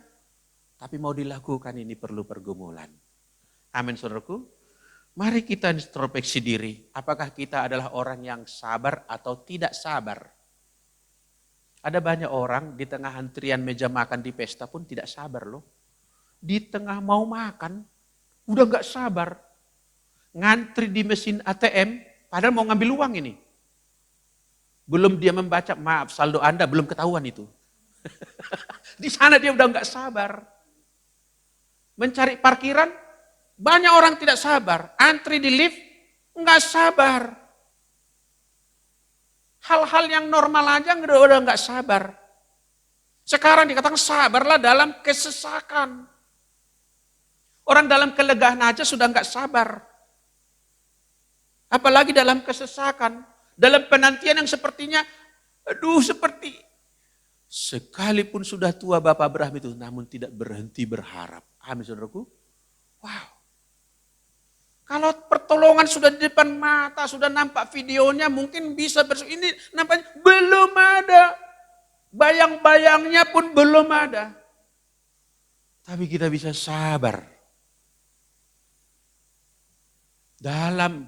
Tapi mau dilakukan ini perlu pergumulan. Amin saudaraku. Mari kita introspeksi diri. Apakah kita adalah orang yang sabar atau tidak sabar? Ada banyak orang di tengah antrian meja makan di pesta pun tidak sabar loh. Di tengah mau makan, udah gak sabar. Ngantri di mesin ATM, padahal mau ngambil uang ini. Belum dia membaca, maaf saldo Anda belum ketahuan itu. Di sana dia udah gak sabar. Mencari parkiran, banyak orang tidak sabar. Antri di lift, gak sabar. Hal-hal yang normal aja udah gak sabar. Sekarang dikatakan sabarlah dalam kesesakan. Orang dalam kelegaan aja sudah gak sabar. Apalagi dalam kesesakan. Dalam penantian yang sepertinya, aduh seperti. Sekalipun sudah tua Bapak Abraham itu, namun tidak berhenti berharap. Amin saudaraku. Wow. Kalau pertolongan sudah di depan mata, sudah nampak videonya, mungkin bisa ini nampaknya belum ada. Bayang-bayangnya pun belum ada. Tapi kita bisa sabar. Dalam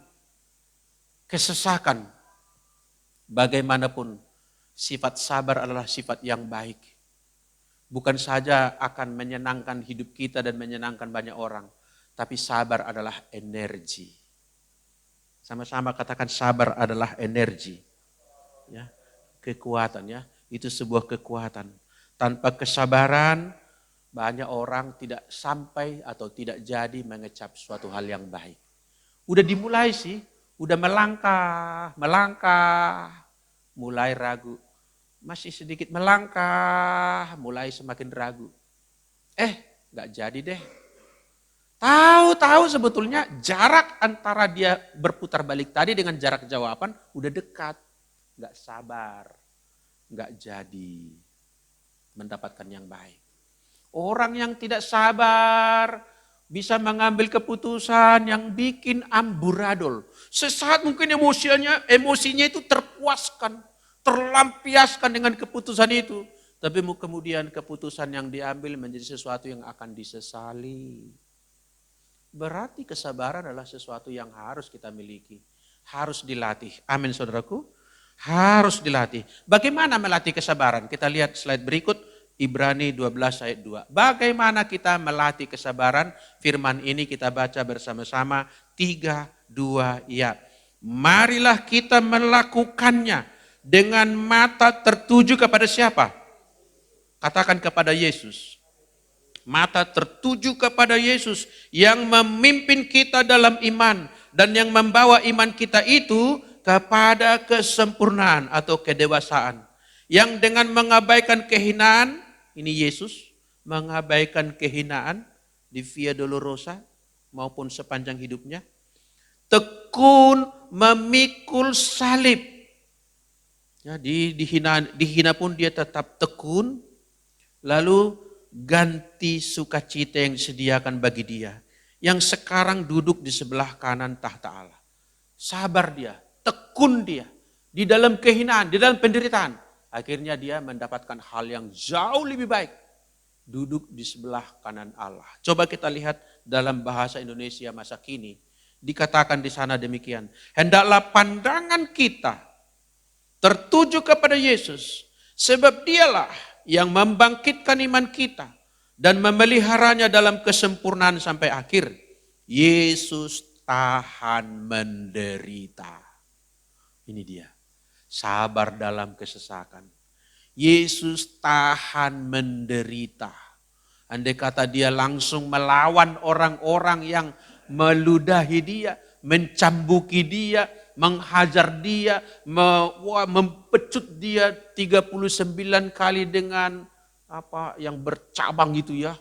kesesakan, bagaimanapun sifat sabar adalah sifat yang baik. Bukan saja akan menyenangkan hidup kita dan menyenangkan banyak orang, tapi sabar adalah energi. Sama-sama katakan sabar adalah energi. Ya, kekuatan ya, itu sebuah kekuatan. Tanpa kesabaran, banyak orang tidak sampai atau tidak jadi mengecap suatu hal yang baik. Udah dimulai sih, udah melangkah, mulai ragu. Masih sedikit melangkah, mulai semakin ragu. Gak jadi deh. Tahu-tahu sebetulnya jarak antara dia berputar balik tadi dengan jarak jawaban udah dekat. Gak sabar, gak jadi mendapatkan yang baik. Orang yang tidak sabar bisa mengambil keputusan yang bikin amburadul. Sesaat mungkin emosinya itu terpuaskan, terlampiaskan dengan keputusan itu. Tapi kemudian keputusan yang diambil menjadi sesuatu yang akan disesali. Berarti kesabaran adalah sesuatu yang harus kita miliki. Harus dilatih. Amin saudaraku. Harus dilatih. Bagaimana melatih kesabaran? Kita lihat slide berikut. Ibrani 12 ayat 2. Bagaimana kita melatih kesabaran? Firman ini kita baca bersama-sama. 3, 2, ya. Marilah kita melakukannya dengan mata tertuju kepada siapa? Katakan kepada Yesus. Mata tertuju kepada Yesus yang memimpin kita dalam iman dan yang membawa iman kita itu kepada kesempurnaan atau kedewasaan. Yang dengan mengabaikan kehinaan, ini Yesus mengabaikan kehinaan di Via Dolorosa maupun sepanjang hidupnya. Tekun memikul salib. Ya, dihina pun dia tetap tekun. Lalu ganti sukacita yang disediakan bagi dia. Yang sekarang duduk di sebelah kanan tahta Allah. Sabar dia, tekun dia. Di dalam kehinaan, di dalam penderitaan. Akhirnya dia mendapatkan hal yang jauh lebih baik. Duduk di sebelah kanan Allah. Coba kita lihat dalam bahasa Indonesia masa kini. Dikatakan di sana demikian. Hendaklah pandangan kita tertuju kepada Yesus. Sebab dialah yang membangkitkan iman kita. Dan memeliharanya dalam kesempurnaan sampai akhir. Yesus tahan menderita. Ini dia. Sabar dalam kesesakan. Yesus tahan menderita. Andai kata dia langsung melawan orang-orang yang meludahi dia, mencambuki dia, menghajar dia, mempecut dia 39 kali dengan apa yang bercabang gitu ya,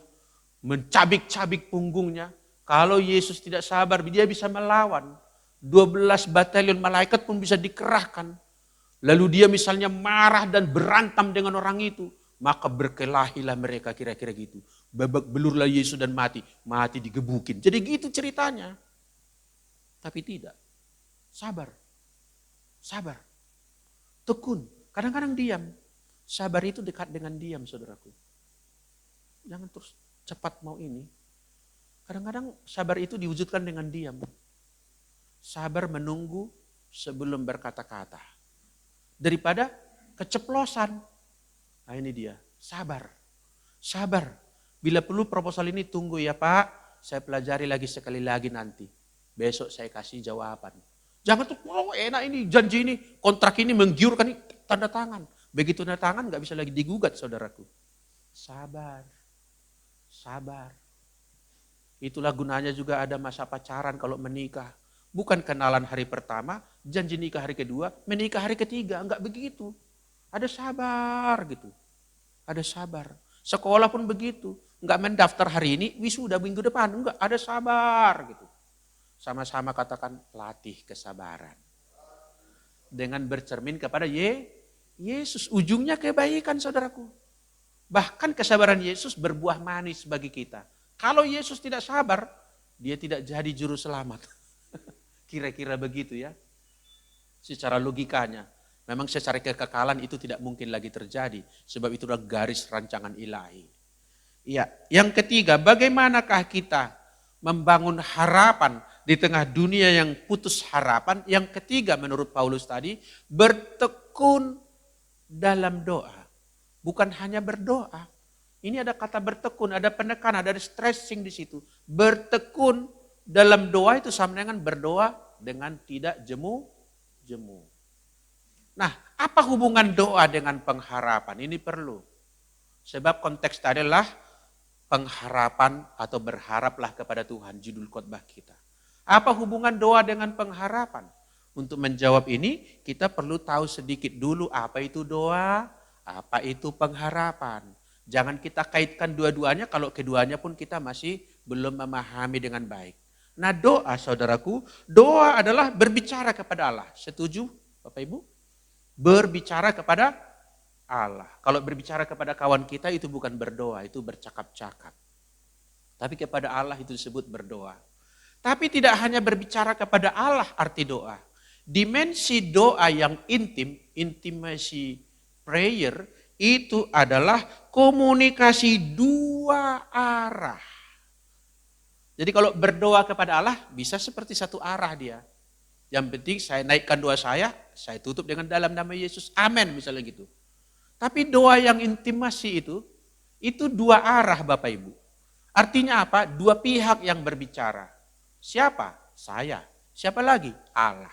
mencabik-cabik punggungnya. Kalau Yesus tidak sabar, dia bisa melawan. 12 batalion malaikat pun bisa dikerahkan. Lalu dia misalnya marah dan berantam dengan orang itu. Maka berkelahilah mereka kira-kira gitu. Babak belurlah Yesus dan mati. Mati digebukin. Jadi gitu ceritanya. Tapi tidak. Sabar. Sabar. Tekun. Kadang-kadang diam. Sabar itu dekat dengan diam, saudaraku. Jangan terus cepat mau ini. Kadang-kadang sabar itu diwujudkan dengan diam. Sabar menunggu sebelum berkata-kata. Daripada keceplosan. Nah ini dia, sabar. Sabar. Bila perlu proposal ini tunggu ya Pak, saya pelajari lagi sekali lagi nanti. Besok saya kasih jawaban. Jangan tuh, oh enak ini, janji ini, kontrak ini menggiurkan ini, tanda tangan. Begitu tanda tangan gak bisa lagi digugat saudaraku. Sabar. Sabar. Itulah gunanya juga ada masa pacaran kalau menikah. Bukan kenalan hari pertama, janji nikah hari kedua, menikah hari ketiga. Enggak begitu. Ada sabar gitu. Ada sabar. Sekolah pun begitu. Enggak mendaftar hari ini, wisuda minggu depan. Enggak, ada sabar gitu. Sama-sama katakan latih kesabaran. Dengan bercermin kepada Yesus. Ujungnya kebaikan saudaraku. Bahkan kesabaran Yesus berbuah manis bagi kita. Kalau Yesus tidak sabar, dia tidak jadi juru selamat. Kira-kira begitu ya. Secara logikanya. Memang secara kekekalan itu tidak mungkin lagi terjadi. Sebab itu adalah garis rancangan ilahi. Iya. Yang ketiga, bagaimanakah kita membangun harapan di tengah dunia yang putus harapan? Yang ketiga menurut Paulus tadi, bertekun dalam doa. Bukan hanya berdoa. Ini ada kata bertekun, ada penekanan, ada stressing di situ. Bertekun dalam doa itu sama dengan berdoa dengan tidak jemu. Nah, apa hubungan doa dengan pengharapan? Ini perlu. Sebab konteks tadi adalah pengharapan atau berharaplah kepada Tuhan, judul khotbah kita. Apa hubungan doa dengan pengharapan? Untuk menjawab ini, kita perlu tahu sedikit dulu apa itu doa, apa itu pengharapan. Jangan kita kaitkan dua-duanya kalau keduanya pun kita masih belum memahami dengan baik. Nah doa saudaraku, doa adalah berbicara kepada Allah. Setuju Bapak Ibu? Berbicara kepada Allah. Kalau berbicara kepada kawan kita itu bukan berdoa, itu bercakap-cakap. Tapi kepada Allah itu disebut berdoa. Tapi tidak hanya berbicara kepada Allah arti doa. Dimensi doa yang intim, intimacy prayer, itu adalah komunikasi dua arah. Jadi kalau berdoa kepada Allah bisa seperti satu arah dia. Yang penting saya naikkan doa saya tutup dengan dalam nama Yesus. Amin misalnya gitu. Tapi doa yang intimasi itu dua arah Bapak Ibu. Artinya apa? Dua pihak yang berbicara. Siapa? Saya. Siapa lagi? Allah.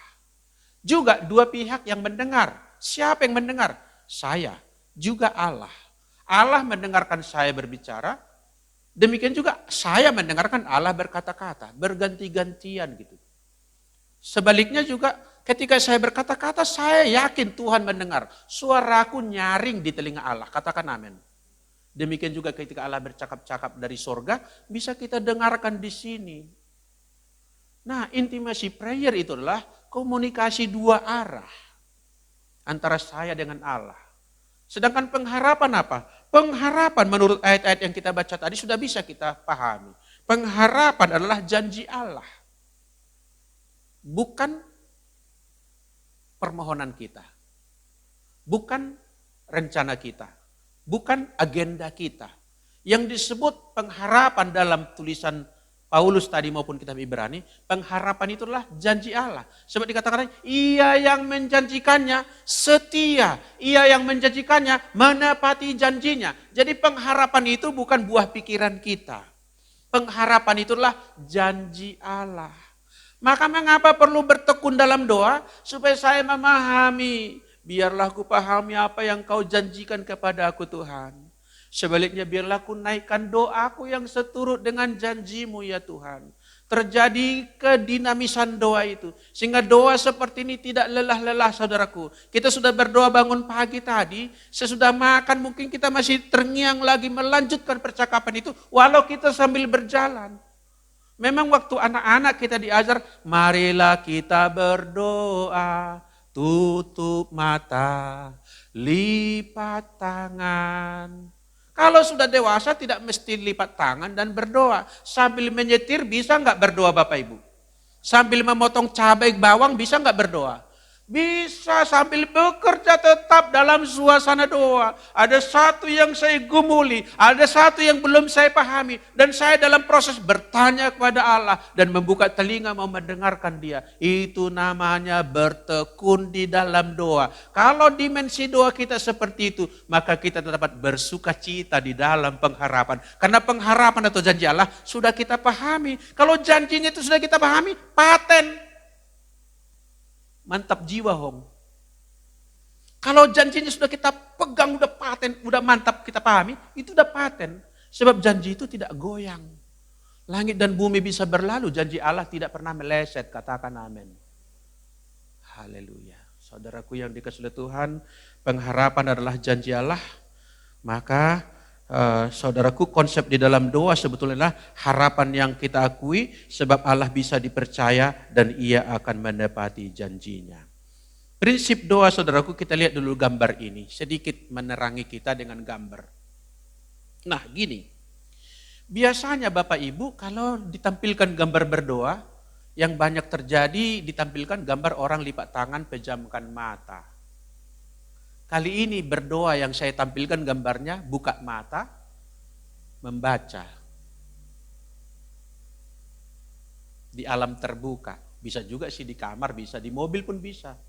Juga dua pihak yang mendengar. Siapa yang mendengar? Saya. Juga Allah. Allah mendengarkan saya berbicara. Demikian juga saya mendengarkan Allah berkata-kata. Berganti-gantian gitu. Sebaliknya juga ketika saya berkata-kata saya yakin Tuhan mendengar. Suaraku nyaring di telinga Allah. Katakan amin. Demikian juga ketika Allah bercakap-cakap dari sorga. Bisa kita dengarkan di sini. Nah intimacy prayer itu adalah komunikasi dua arah. Antara saya dengan Allah. Sedangkan pengharapan apa? Pengharapan menurut ayat-ayat yang kita baca tadi sudah bisa kita pahami. Pengharapan adalah janji Allah. Bukan permohonan kita. Bukan rencana kita, bukan agenda kita. Yang disebut pengharapan dalam tulisan Paulus tadi maupun kitab Ibrani, pengharapan itu adalah janji Allah. Sebab dikatakan, ia yang menjanjikannya setia, ia yang menjanjikannya menepati janjinya. Jadi pengharapan itu bukan buah pikiran kita. Pengharapan itulah janji Allah. Maka mengapa perlu bertekun dalam doa? Supaya saya memahami, biarlah ku pahami apa yang kau janjikan kepada aku Tuhan. Sebaliknya biarlah ku naikkan doaku yang seturut dengan janjimu ya Tuhan. Terjadi kedinamisan doa itu. Sehingga doa seperti ini tidak lelah-lelah saudaraku. Kita sudah berdoa bangun pagi tadi. Sesudah makan mungkin kita masih terngiang lagi melanjutkan percakapan itu. Walau kita sambil berjalan. Memang waktu anak-anak kita diajar, marilah kita berdoa. Tutup mata, lipat tangan. Kalau sudah dewasa tidak mesti lipat tangan dan berdoa. Sambil menyetir bisa nggak berdoa Bapak Ibu? Sambil memotong cabai bawang bisa nggak berdoa? Bisa, sambil bekerja tetap dalam suasana doa. Ada satu yang saya gumuli, ada satu yang belum saya pahami. Dan saya dalam proses bertanya kepada Allah dan membuka telinga mau mendengarkan dia. Itu namanya bertekun di dalam doa. Kalau dimensi doa kita seperti itu, maka kita dapat bersuka cita di dalam pengharapan. Karena pengharapan atau janji Allah sudah kita pahami. Kalau janjinya itu sudah kita pahami, paten. Mantap jiwa Hong. Kalau janjinya sudah kita pegang, udah paten, udah mantap kita pahami, itu udah paten. Sebab janji itu tidak goyang. Langit dan bumi bisa berlalu, janji Allah tidak pernah meleset, katakan amin. Haleluya. Saudaraku yang dikasihi Tuhan, pengharapan adalah janji Allah. Maka saudaraku, konsep di dalam doa sebetulnya harapan yang kita akui sebab Allah bisa dipercaya dan ia akan menepati janjinya. Prinsip doa saudaraku, kita lihat dulu gambar ini. Sedikit menerangi kita dengan gambar. Nah gini, biasanya Bapak Ibu kalau ditampilkan gambar berdoa, yang banyak terjadi ditampilkan gambar orang lipat tangan, pejamkan mata. Kali ini berdoa yang saya tampilkan gambarnya buka mata, membaca. Di alam terbuka, bisa juga sih di kamar, bisa di mobil pun bisa.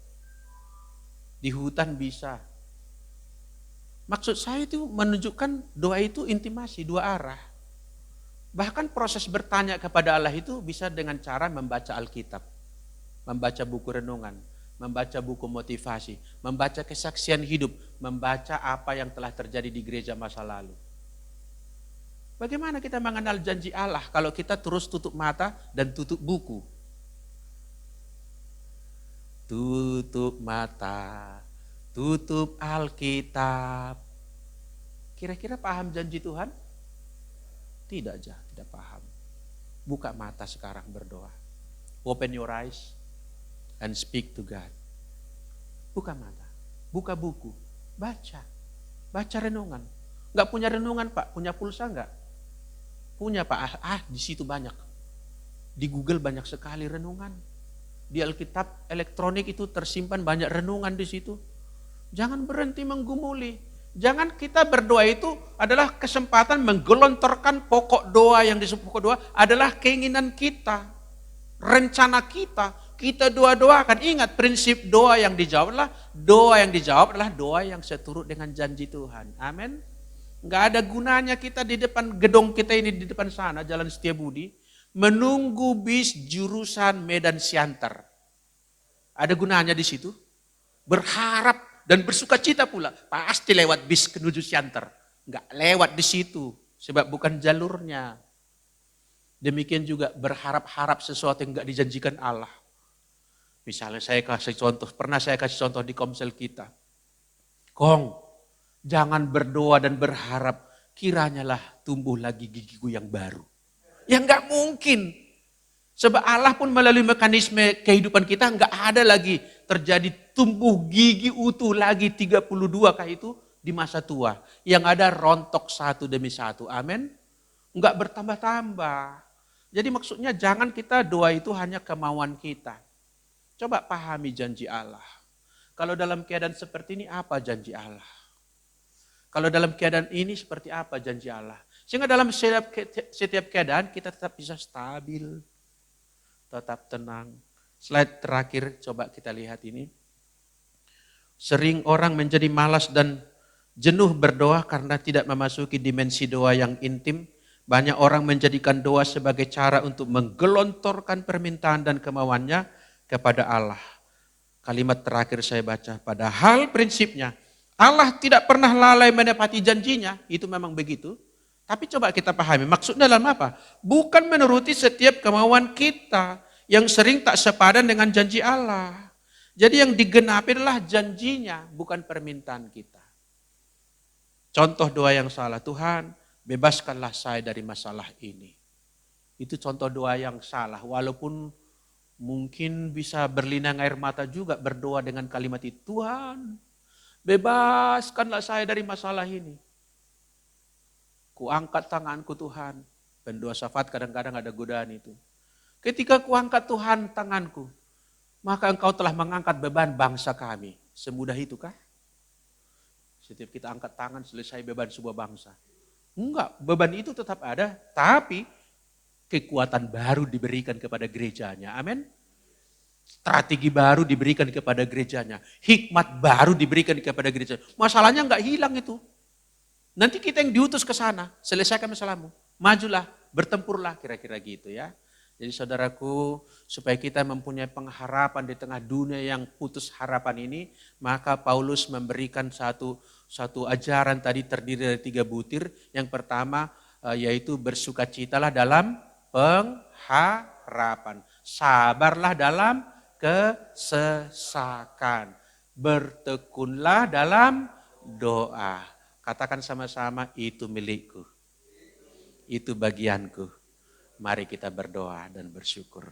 Di hutan bisa. Maksud saya itu menunjukkan doa itu intimasi, dua arah. Bahkan proses bertanya kepada Allah itu bisa dengan cara membaca Alkitab, membaca buku renungan, membaca buku motivasi, membaca kesaksian hidup, membaca apa yang telah terjadi di gereja masa lalu. Bagaimana kita mengenal janji Allah kalau kita terus tutup mata dan tutup buku? Tutup mata, tutup Alkitab. Kira-kira paham janji Tuhan? Tidak aja, tidak paham. Buka mata sekarang berdoa. Open your eyes and speak to God. Buka mata, buka buku, baca. Baca renungan. Enggak punya renungan Pak, punya pulsa enggak? Punya Pak, di situ banyak. Di Google banyak sekali renungan. Di Alkitab elektronik itu tersimpan banyak renungan di situ. Jangan berhenti menggumuli. Jangan kita berdoa itu adalah kesempatan menggelontorkan pokok doa yang disebut pokok doa adalah keinginan kita, rencana kita. Kita doa-doakan. Ingat prinsip doa yang dijawab adalah doa yang seturut dengan janji Tuhan. Amin. Enggak ada gunanya kita di depan gedung kita ini di depan sana Jalan Setiabudi menunggu bis jurusan Medan Siantar. Ada gunanya di situ? Berharap dan bersuka cita pula pasti lewat bis menuju Siantar. Enggak lewat di situ sebab bukan jalurnya. Demikian juga berharap-harap sesuatu yang enggak dijanjikan Allah. Misalnya saya kasih contoh, pernah saya kasih contoh di komsel kita. Kong, jangan berdoa dan berharap kiranya lah tumbuh lagi gigiku yang baru. Ya enggak mungkin. Sebab Allah pun melalui mekanisme kehidupan kita enggak ada lagi terjadi tumbuh gigi utuh lagi 32 kah itu di masa tua. Yang ada rontok satu demi satu. Amin. Enggak bertambah-tambah. Jadi maksudnya jangan kita doa itu hanya kemauan kita. Coba pahami janji Allah. Kalau dalam keadaan seperti ini apa janji Allah? Kalau dalam keadaan ini seperti apa janji Allah? Sehingga dalam setiap keadaan kita tetap bisa stabil, tetap tenang. Slide terakhir coba kita lihat ini. Sering orang menjadi malas dan jenuh berdoa karena tidak memasuki dimensi doa yang intim. Banyak orang menjadikan doa sebagai cara untuk menggelontorkan permintaan dan kemauannya kepada Allah. Kalimat terakhir saya baca, padahal prinsipnya Allah tidak pernah lalai menepati janjinya, itu memang begitu. Tapi coba kita pahami, maksudnya dalam apa? Bukan menuruti setiap kemauan kita yang sering tak sepadan dengan janji Allah. Jadi yang digenapi adalah janjinya, bukan permintaan kita. Contoh doa yang salah, Tuhan bebaskanlah saya dari masalah ini. Itu contoh doa yang salah, walaupun mungkin bisa berlinang air mata juga berdoa dengan kalimat itu, Tuhan bebaskanlah saya dari masalah ini. Kuangkat tanganku Tuhan. Pendoa syafaat kadang-kadang ada godaan itu. Ketika kuangkat Tuhan tanganku, maka engkau telah mengangkat beban bangsa kami. Semudah itu kah? Setiap kita angkat tangan selesai beban sebuah bangsa. Enggak, beban itu tetap ada, tapi kekuatan baru diberikan kepada gerejanya. Amin. Strategi baru diberikan kepada gerejanya. Hikmat baru diberikan kepada gereja. Masalahnya enggak hilang itu. Nanti kita yang diutus ke sana, selesaikan masalahmu. Majulah, bertempurlah, kira-kira gitu ya. Jadi saudaraku, supaya kita mempunyai pengharapan di tengah dunia yang putus harapan ini, maka Paulus memberikan satu ajaran tadi terdiri dari 3 butir. Yang pertama yaitu bersukacitalah dalam pengharapan. Sabarlah dalam kesesakan. Bertekunlah dalam doa. Katakan sama-sama, itu milikku. Itu bagianku. Mari kita berdoa dan bersyukur.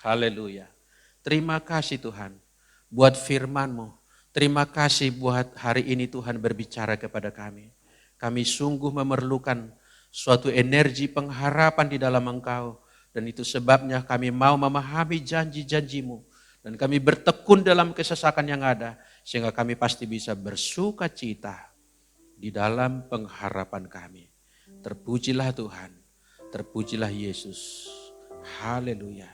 Haleluya. Terima kasih Tuhan buat firman-Mu. Terima kasih buat hari ini Tuhan berbicara kepada kami. Kami sungguh memerlukan suatu energi pengharapan di dalam Engkau. Dan itu sebabnya kami mau memahami janji-janji-Mu. Dan kami bertekun dalam kesesakan yang ada. Sehingga kami pasti bisa bersuka cita di dalam pengharapan kami. Terpujilah Tuhan. Terpujilah Yesus. Haleluya.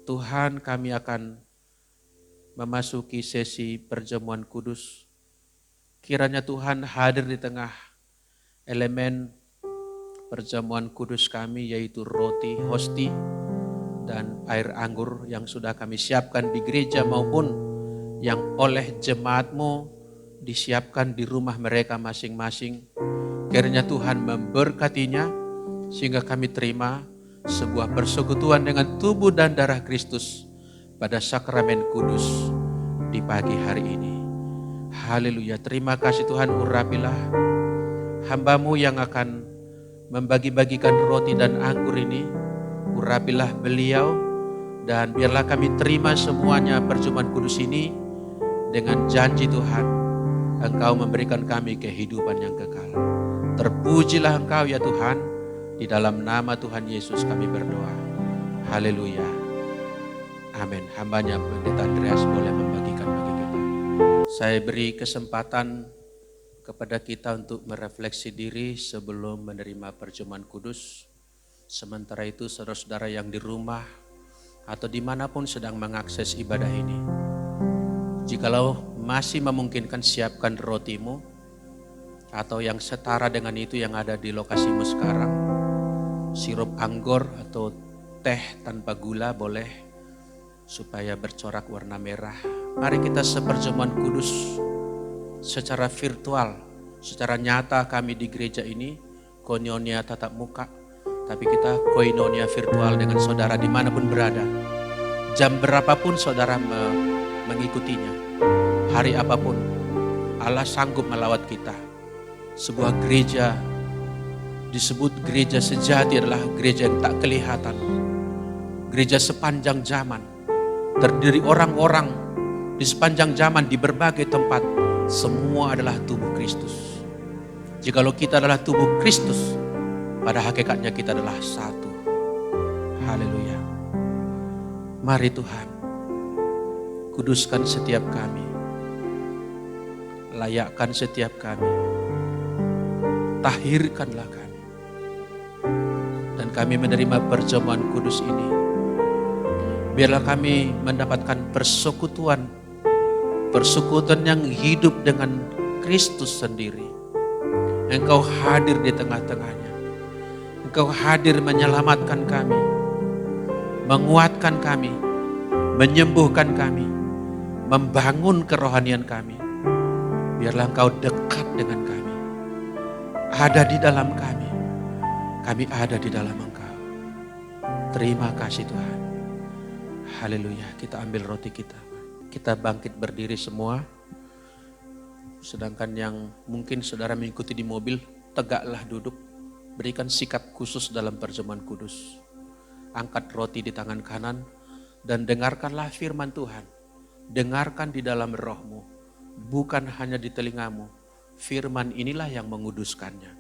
Tuhan, kami akan memasuki sesi perjamuan kudus. Kiranya Tuhan hadir di tengah elemen perjamuan kudus kami, yaitu roti, hosti, dan air anggur yang sudah kami siapkan di gereja maupun yang oleh jemaat-Mu disiapkan di rumah mereka masing-masing. Kiranya Tuhan memberkatinya, sehingga kami terima sebuah persekutuan dengan tubuh dan darah Kristus pada sakramen kudus di pagi hari ini. Haleluya, terima kasih Tuhan, urapilah hamba-Mu yang akan membagi-bagikan roti dan anggur ini. Urapilah beliau dan biarlah kami terima semuanya perjamuan kudus ini dengan janji Tuhan, Engkau memberikan kami kehidupan yang kekal. Terpujilah Engkau ya Tuhan. Di dalam nama Tuhan Yesus kami berdoa. Haleluya. Amin. Hambanya Pendeta Andreas boleh membagikan bagi kita. Saya beri kesempatan kepada kita untuk merefleksi diri sebelum menerima perjamuan kudus. Sementara itu saudara-saudara yang di rumah atau dimanapun sedang mengakses ibadah ini. Jikalau masih memungkinkan, siapkan rotimu atau yang setara dengan itu yang ada di lokasimu sekarang. Sirup anggur atau teh tanpa gula boleh, supaya bercorak warna merah. Mari kita seperjamuan kudus secara virtual, secara nyata kami di gereja ini, koinonia tatap muka, tapi kita koinonia virtual dengan saudara dimanapun berada. Jam berapapun saudara mengikutinya, hari apapun, Allah sanggup melawat kita. Sebuah gereja disebut gereja sejati adalah gereja yang tak kelihatan. Gereja sepanjang zaman, terdiri orang-orang di sepanjang zaman di berbagai tempat. Semua adalah tubuh Kristus. Jikalau kita adalah tubuh Kristus, pada hakikatnya kita adalah satu. Haleluya. Mari Tuhan, kuduskan setiap kami. layakkan setiap kami. Tahirkanlah kami. Dan kami menerima perjamuan kudus ini. Biarlah kami mendapatkan persekutuan yang hidup dengan Kristus sendiri. Engkau hadir di tengah-tengahnya. Engkau hadir menyelamatkan kami, menguatkan kami, menyembuhkan kami, membangun kerohanian kami. Biarlah Engkau dekat dengan kami, ada di dalam kami ada di dalam Engkau. Terima kasih Tuhan. Haleluya. Kita ambil roti kita. Kita bangkit berdiri semua. Sedangkan yang mungkin saudara mengikuti di mobil, tegaklah duduk. Berikan sikap khusus dalam perjamuan kudus. Angkat roti di tangan kanan dan dengarkanlah firman Tuhan. Dengarkan di dalam rohmu, bukan hanya di telingamu. Firman inilah yang menguduskannya.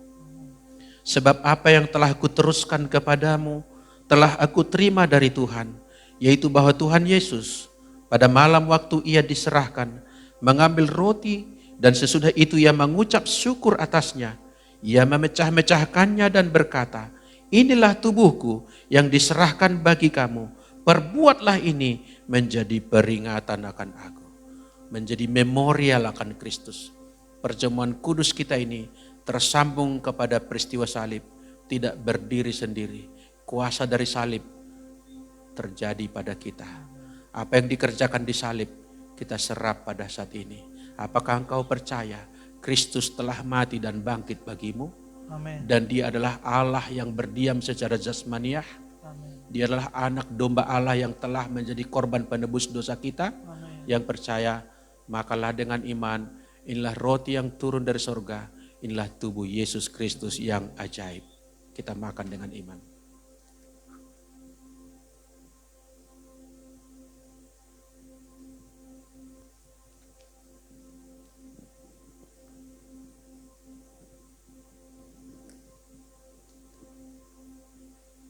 Sebab apa yang telah kuteruskan kepadamu, telah aku terima dari Tuhan, yaitu bahwa Tuhan Yesus pada malam waktu ia diserahkan, mengambil roti dan sesudah itu ia mengucap syukur atasnya. Ia memecah-mecahkannya dan berkata, inilah tubuhku yang diserahkan bagi kamu. Perbuatlah ini menjadi peringatan akan aku. Menjadi memorial akan Kristus. Perjamuan kudus kita ini tersambung kepada peristiwa salib. Tidak berdiri sendiri. Kuasa dari salib terjadi pada kita. Apa yang dikerjakan di salib kita serap pada saat ini. Apakah engkau percaya Kristus telah mati dan bangkit bagimu? Amin. Dan dia adalah Allah yang berdiam secara jasmaniah. Amin. Dia adalah anak domba Allah yang telah menjadi korban penebus dosa kita. Amin. Yang percaya, makalah dengan iman, inilah roti yang turun dari sorga, inilah tubuh Yesus Kristus yang ajaib. Kita makan dengan iman.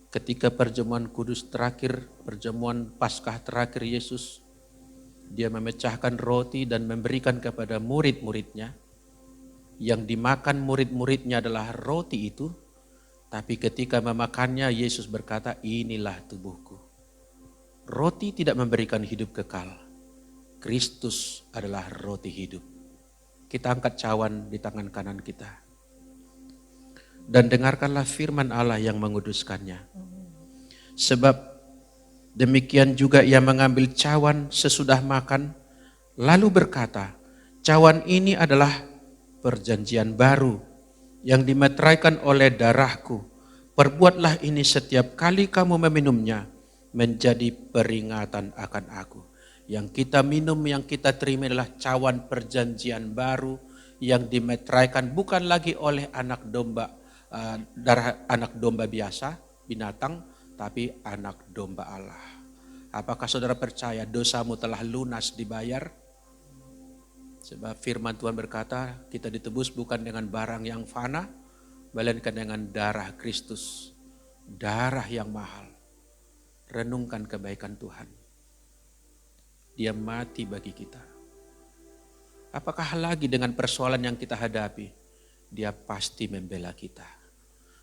Ketika perjamuan kudus terakhir, perjamuan Paskah terakhir Yesus, dia memecahkan roti dan memberikan kepada murid-muridnya. Yang dimakan murid-muridnya adalah roti itu, tapi ketika memakannya Yesus berkata, inilah tubuhku. Roti tidak memberikan hidup kekal. Kristus adalah roti hidup. Kita angkat cawan di tangan kanan kita. Dan dengarkanlah firman Allah yang menguduskannya. Sebab demikian juga ia mengambil cawan sesudah makan, lalu berkata, cawan ini adalah perjanjian baru yang dimeteraikan oleh darahku. Perbuatlah ini setiap kali kamu meminumnya, menjadi peringatan akan aku. Yang kita minum, yang kita terima adalah cawan perjanjian baru yang dimeteraikan bukan lagi oleh anak domba, darah anak domba biasa, binatang, tapi anak domba Allah. Apakah saudara percaya dosamu telah lunas dibayar? Sebab firman Tuhan berkata, kita ditebus bukan dengan barang yang fana, melainkan dengan darah Kristus, darah yang mahal. Renungkan kebaikan Tuhan. Dia mati bagi kita. Apakah lagi dengan persoalan yang kita hadapi? Dia pasti membela kita.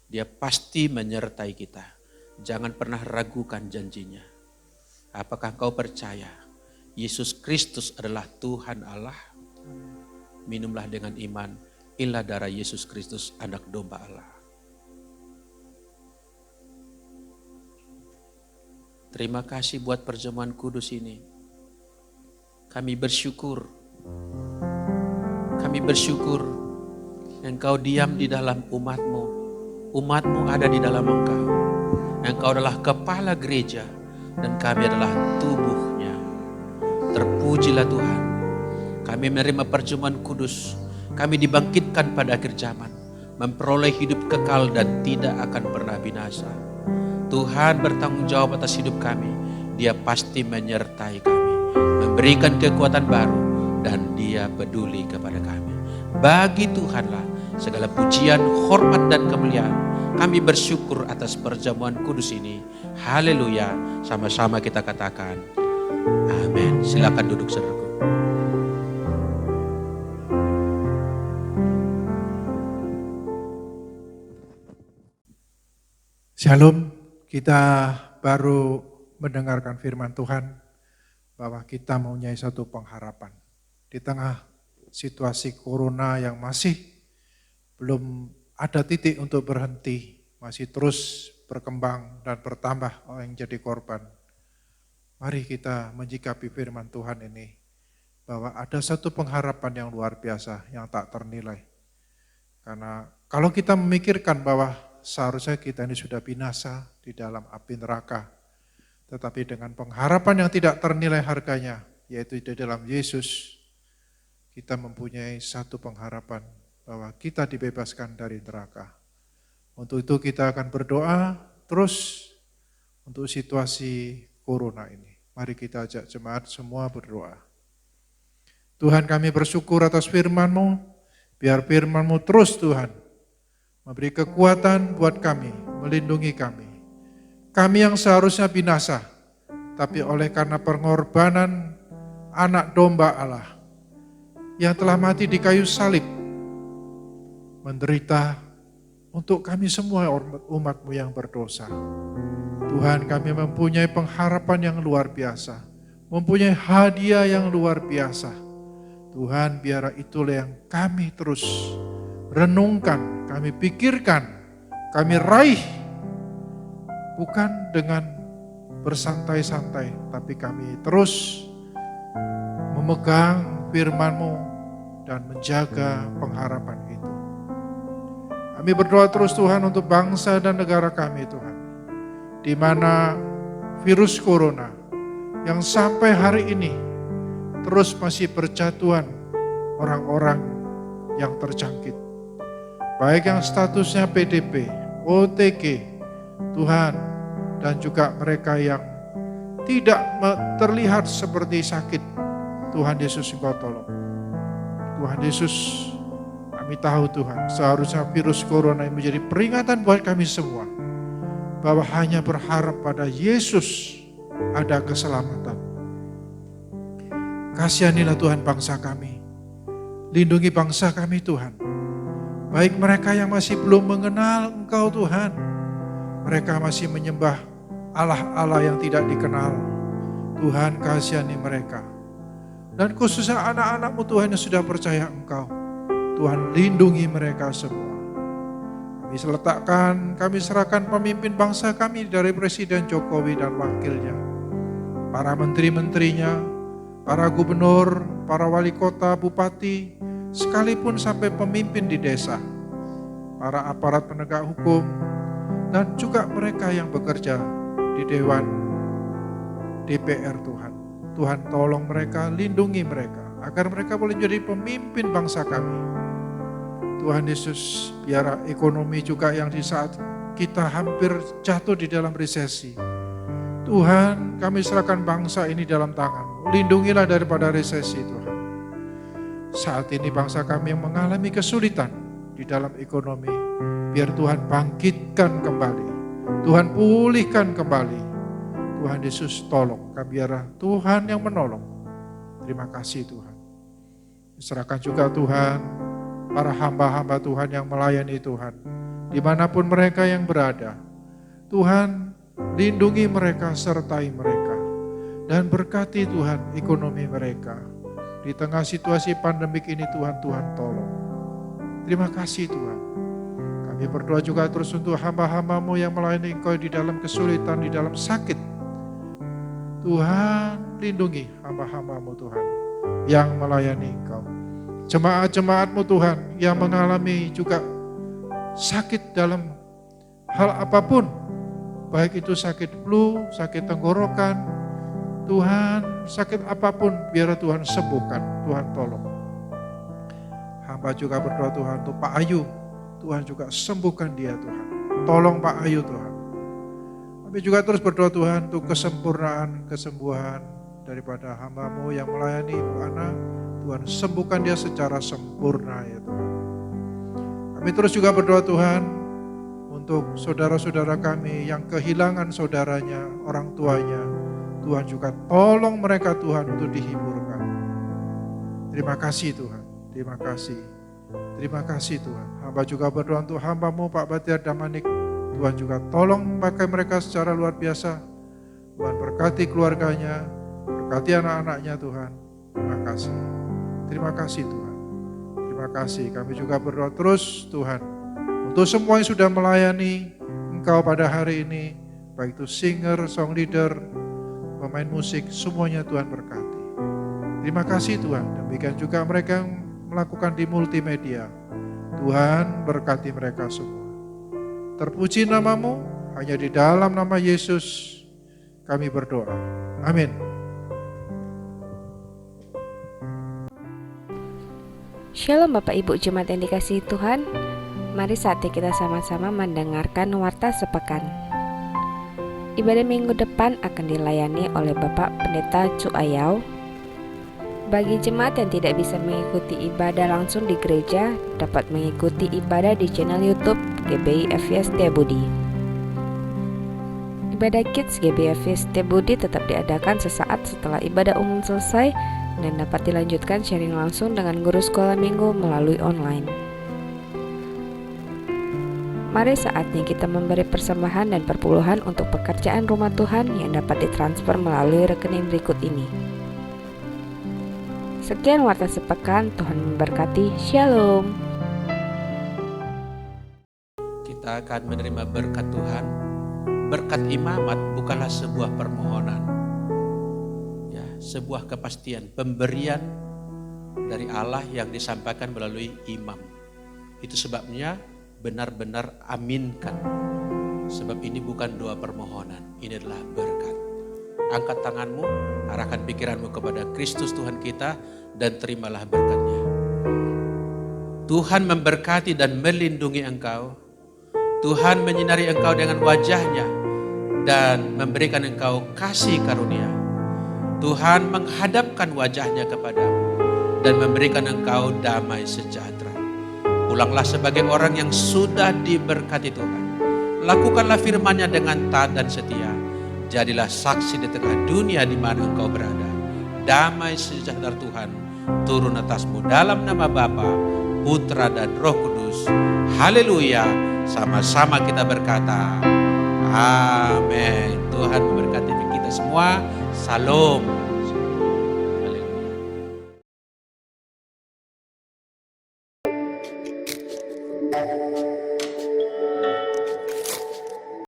Dia pasti menyertai kita. Jangan pernah ragukan janjinya. Apakah engkau percaya Yesus Kristus adalah Tuhan Allah? Minumlah dengan iman. Inilah darah Yesus Kristus, anak domba Allah. Terima kasih buat perjamuan kudus ini. Kami bersyukur. Kami bersyukur Engkau diam di dalam umat-Mu. Umat-Mu ada di dalam Engkau. Engkau adalah kepala gereja dan kami adalah tubuhnya. Terpujilah Tuhan. Kami menerima perjamuan kudus. Kami dibangkitkan pada akhir zaman. Memperoleh hidup kekal dan tidak akan pernah binasa. Tuhan bertanggung jawab atas hidup kami. Dia pasti menyertai kami. Memberikan kekuatan baru dan Dia peduli kepada kami. Bagi Tuhanlah segala pujian, hormat dan kemuliaan. Kami bersyukur atas perjamuan kudus ini. Haleluya. Sama-sama kita katakan amin. Silakan duduk saudaraku. Shalom, kita baru mendengarkan firman Tuhan bahwa kita mempunyai satu pengharapan. Di tengah situasi corona yang masih belum ada titik untuk berhenti, masih terus berkembang dan bertambah orang yang jadi korban. Mari kita menyikapi firman Tuhan ini, bahwa ada satu pengharapan yang luar biasa, yang tak ternilai. Karena kalau kita memikirkan bahwa seharusnya kita ini sudah binasa di dalam api neraka. Tetapi dengan pengharapan yang tidak ternilai harganya, yaitu di dalam Yesus, kita mempunyai satu pengharapan bahwa kita dibebaskan dari neraka. Untuk itu kita akan berdoa terus untuk situasi corona ini. Mari kita ajak jemaat semua berdoa. Tuhan, kami bersyukur atas firman-Mu, biar firman-Mu terus Tuhan memberi kekuatan buat kami, melindungi kami. Kami yang seharusnya binasa, tapi oleh karena pengorbanan anak domba Allah yang telah mati di kayu salib, menderita untuk kami semua umat-Mu yang berdosa. Tuhan, kami mempunyai pengharapan yang luar biasa, mempunyai hadiah yang luar biasa. Tuhan, biar itulah yang kami terus renungkan, kami pikirkan, kami raih, bukan dengan bersantai-santai, tapi kami terus memegang firman-Mu dan menjaga pengharapan itu. Kami berdoa terus Tuhan untuk bangsa dan negara kami Tuhan, di mana virus corona yang sampai hari ini terus masih berjatuhan orang-orang yang terjangkit. Baik yang statusnya PDP, OTG, Tuhan, dan juga mereka yang tidak terlihat seperti sakit. Tuhan Yesus, Engkau tolong. Tuhan Yesus, kami tahu Tuhan, seharusnya virus corona ini menjadi peringatan buat kami semua, bahwa hanya berharap pada Yesus ada keselamatan. Kasihanilah Tuhan bangsa kami, lindungi bangsa kami Tuhan. Baik mereka yang masih belum mengenal Engkau Tuhan, mereka masih menyembah Allah-Allah yang tidak dikenal. Tuhan, kasihani mereka. Dan khususnya anak-anak-Mu Tuhan yang sudah percaya Engkau, Tuhan lindungi mereka semua. Kami serahkan pemimpin bangsa kami dari Presiden Jokowi dan wakilnya, para menteri-menterinya, para gubernur, para wali kota, bupati, sekalipun sampai pemimpin di desa, para aparat penegak hukum, dan juga mereka yang bekerja di Dewan DPR Tuhan. Tuhan tolong mereka, lindungi mereka, agar mereka boleh jadi pemimpin bangsa kami. Tuhan Yesus, biar ekonomi juga yang di saat kita hampir jatuh di dalam resesi, Tuhan, kami serahkan bangsa ini dalam tangan-Mu. Lindungilah daripada resesi Tuhan. Saat ini bangsa kami yang mengalami kesulitan di dalam ekonomi, biar Tuhan bangkitkan kembali, Tuhan pulihkan kembali. Tuhan Yesus tolong, kami biar Tuhan yang menolong. Terima kasih Tuhan. Serahkan juga Tuhan para hamba-hamba Tuhan yang melayani Tuhan, dimanapun mereka yang berada. Tuhan, lindungi mereka, sertai mereka, dan berkati Tuhan ekonomi mereka. Di tengah situasi pandemik ini Tuhan tolong. Terima kasih Tuhan. Kami berdoa juga terus untuk hamba-hamba-Mu yang melayani Engkau di dalam kesulitan, di dalam sakit. Tuhan, lindungi hamba-hamba-Mu Tuhan yang melayani Engkau. Jemaat-jemaat-Mu Tuhan yang mengalami juga sakit dalam hal apapun, baik itu sakit flu, sakit tenggorokan, Tuhan, sakit apapun biar Tuhan sembuhkan, Tuhan tolong. Hamba juga berdoa Tuhan untuk Pak Ayu, Tuhan juga sembuhkan dia Tuhan. Tolong Pak Ayu Tuhan. Kami juga terus berdoa Tuhan untuk kesempurnaan, kesembuhan daripada hamba-Mu yang melayani Ibu Ana. Tuhan sembuhkan dia secara sempurna ya Tuhan. Kami terus juga berdoa Tuhan untuk saudara-saudara kami yang kehilangan saudaranya, orang tuanya. Tuhan juga tolong mereka Tuhan untuk dihiburkan. Terima kasih Tuhan, terima kasih. Terima kasih Tuhan. Hamba juga berdoa untuk hamba-Mu Pak Batiar Damanik. Tuhan juga tolong pakai mereka secara luar biasa. Tuhan berkati keluarganya, berkati anak-anaknya Tuhan. Terima kasih. Terima kasih Tuhan. Terima kasih. Kami juga berdoa terus Tuhan. Untuk semua yang sudah melayani Engkau pada hari ini, baik itu singer, song leader, pemain musik, semuanya Tuhan berkati. Terima kasih Tuhan. Demikian juga mereka yang melakukan di multimedia. Tuhan berkati mereka semua. Terpuji namamu, hanya di dalam nama Yesus kami berdoa. Amin. Shalom Bapak Ibu Jemaat yang dikasihi Tuhan. Mari saatnya kita sama-sama mendengarkan Warta Sepekan. Ibadah minggu depan akan dilayani oleh Bapak Pendeta Cu Ayau. Bagi jemaat yang tidak bisa mengikuti ibadah langsung di gereja, dapat mengikuti ibadah di channel YouTube GBI FYS Setiabudi. Ibadah Kids GBI FYS Setiabudi tetap diadakan sesaat setelah ibadah umum selesai dan dapat dilanjutkan sharing langsung dengan guru sekolah minggu melalui online. Mari saatnya kita memberi persembahan dan perpuluhan untuk pekerjaan rumah Tuhan yang dapat ditransfer melalui rekening berikut ini. Sekian Warta Sepekan, Tuhan memberkati. Shalom. Kita akan menerima berkat Tuhan. Berkat imamat bukanlah sebuah permohonan, ya, sebuah kepastian, pemberian dari Allah yang disampaikan melalui imam. Itu sebabnya benar-benar aminkan. Sebab ini bukan doa permohonan, ini adalah berkat. Angkat tanganmu, arahkan pikiranmu kepada Kristus Tuhan kita dan terimalah berkatnya. Tuhan memberkati dan melindungi engkau. Tuhan menyinari engkau dengan wajahnya dan memberikan engkau kasih karunia. Tuhan menghadapkan wajahnya kepadamu dan memberikan engkau damai sejahtera. Pulanglah sebagai orang yang sudah diberkati Tuhan. Lakukanlah firman-Nya dengan taat dan setia. Jadilah saksi di tengah dunia di mana engkau berada. Damai sejahtera Tuhan turun atasmu dalam nama Bapa, Putra dan Roh Kudus. Haleluya. Sama-sama kita berkata, amin. Tuhan memberkati kita semua. Salam.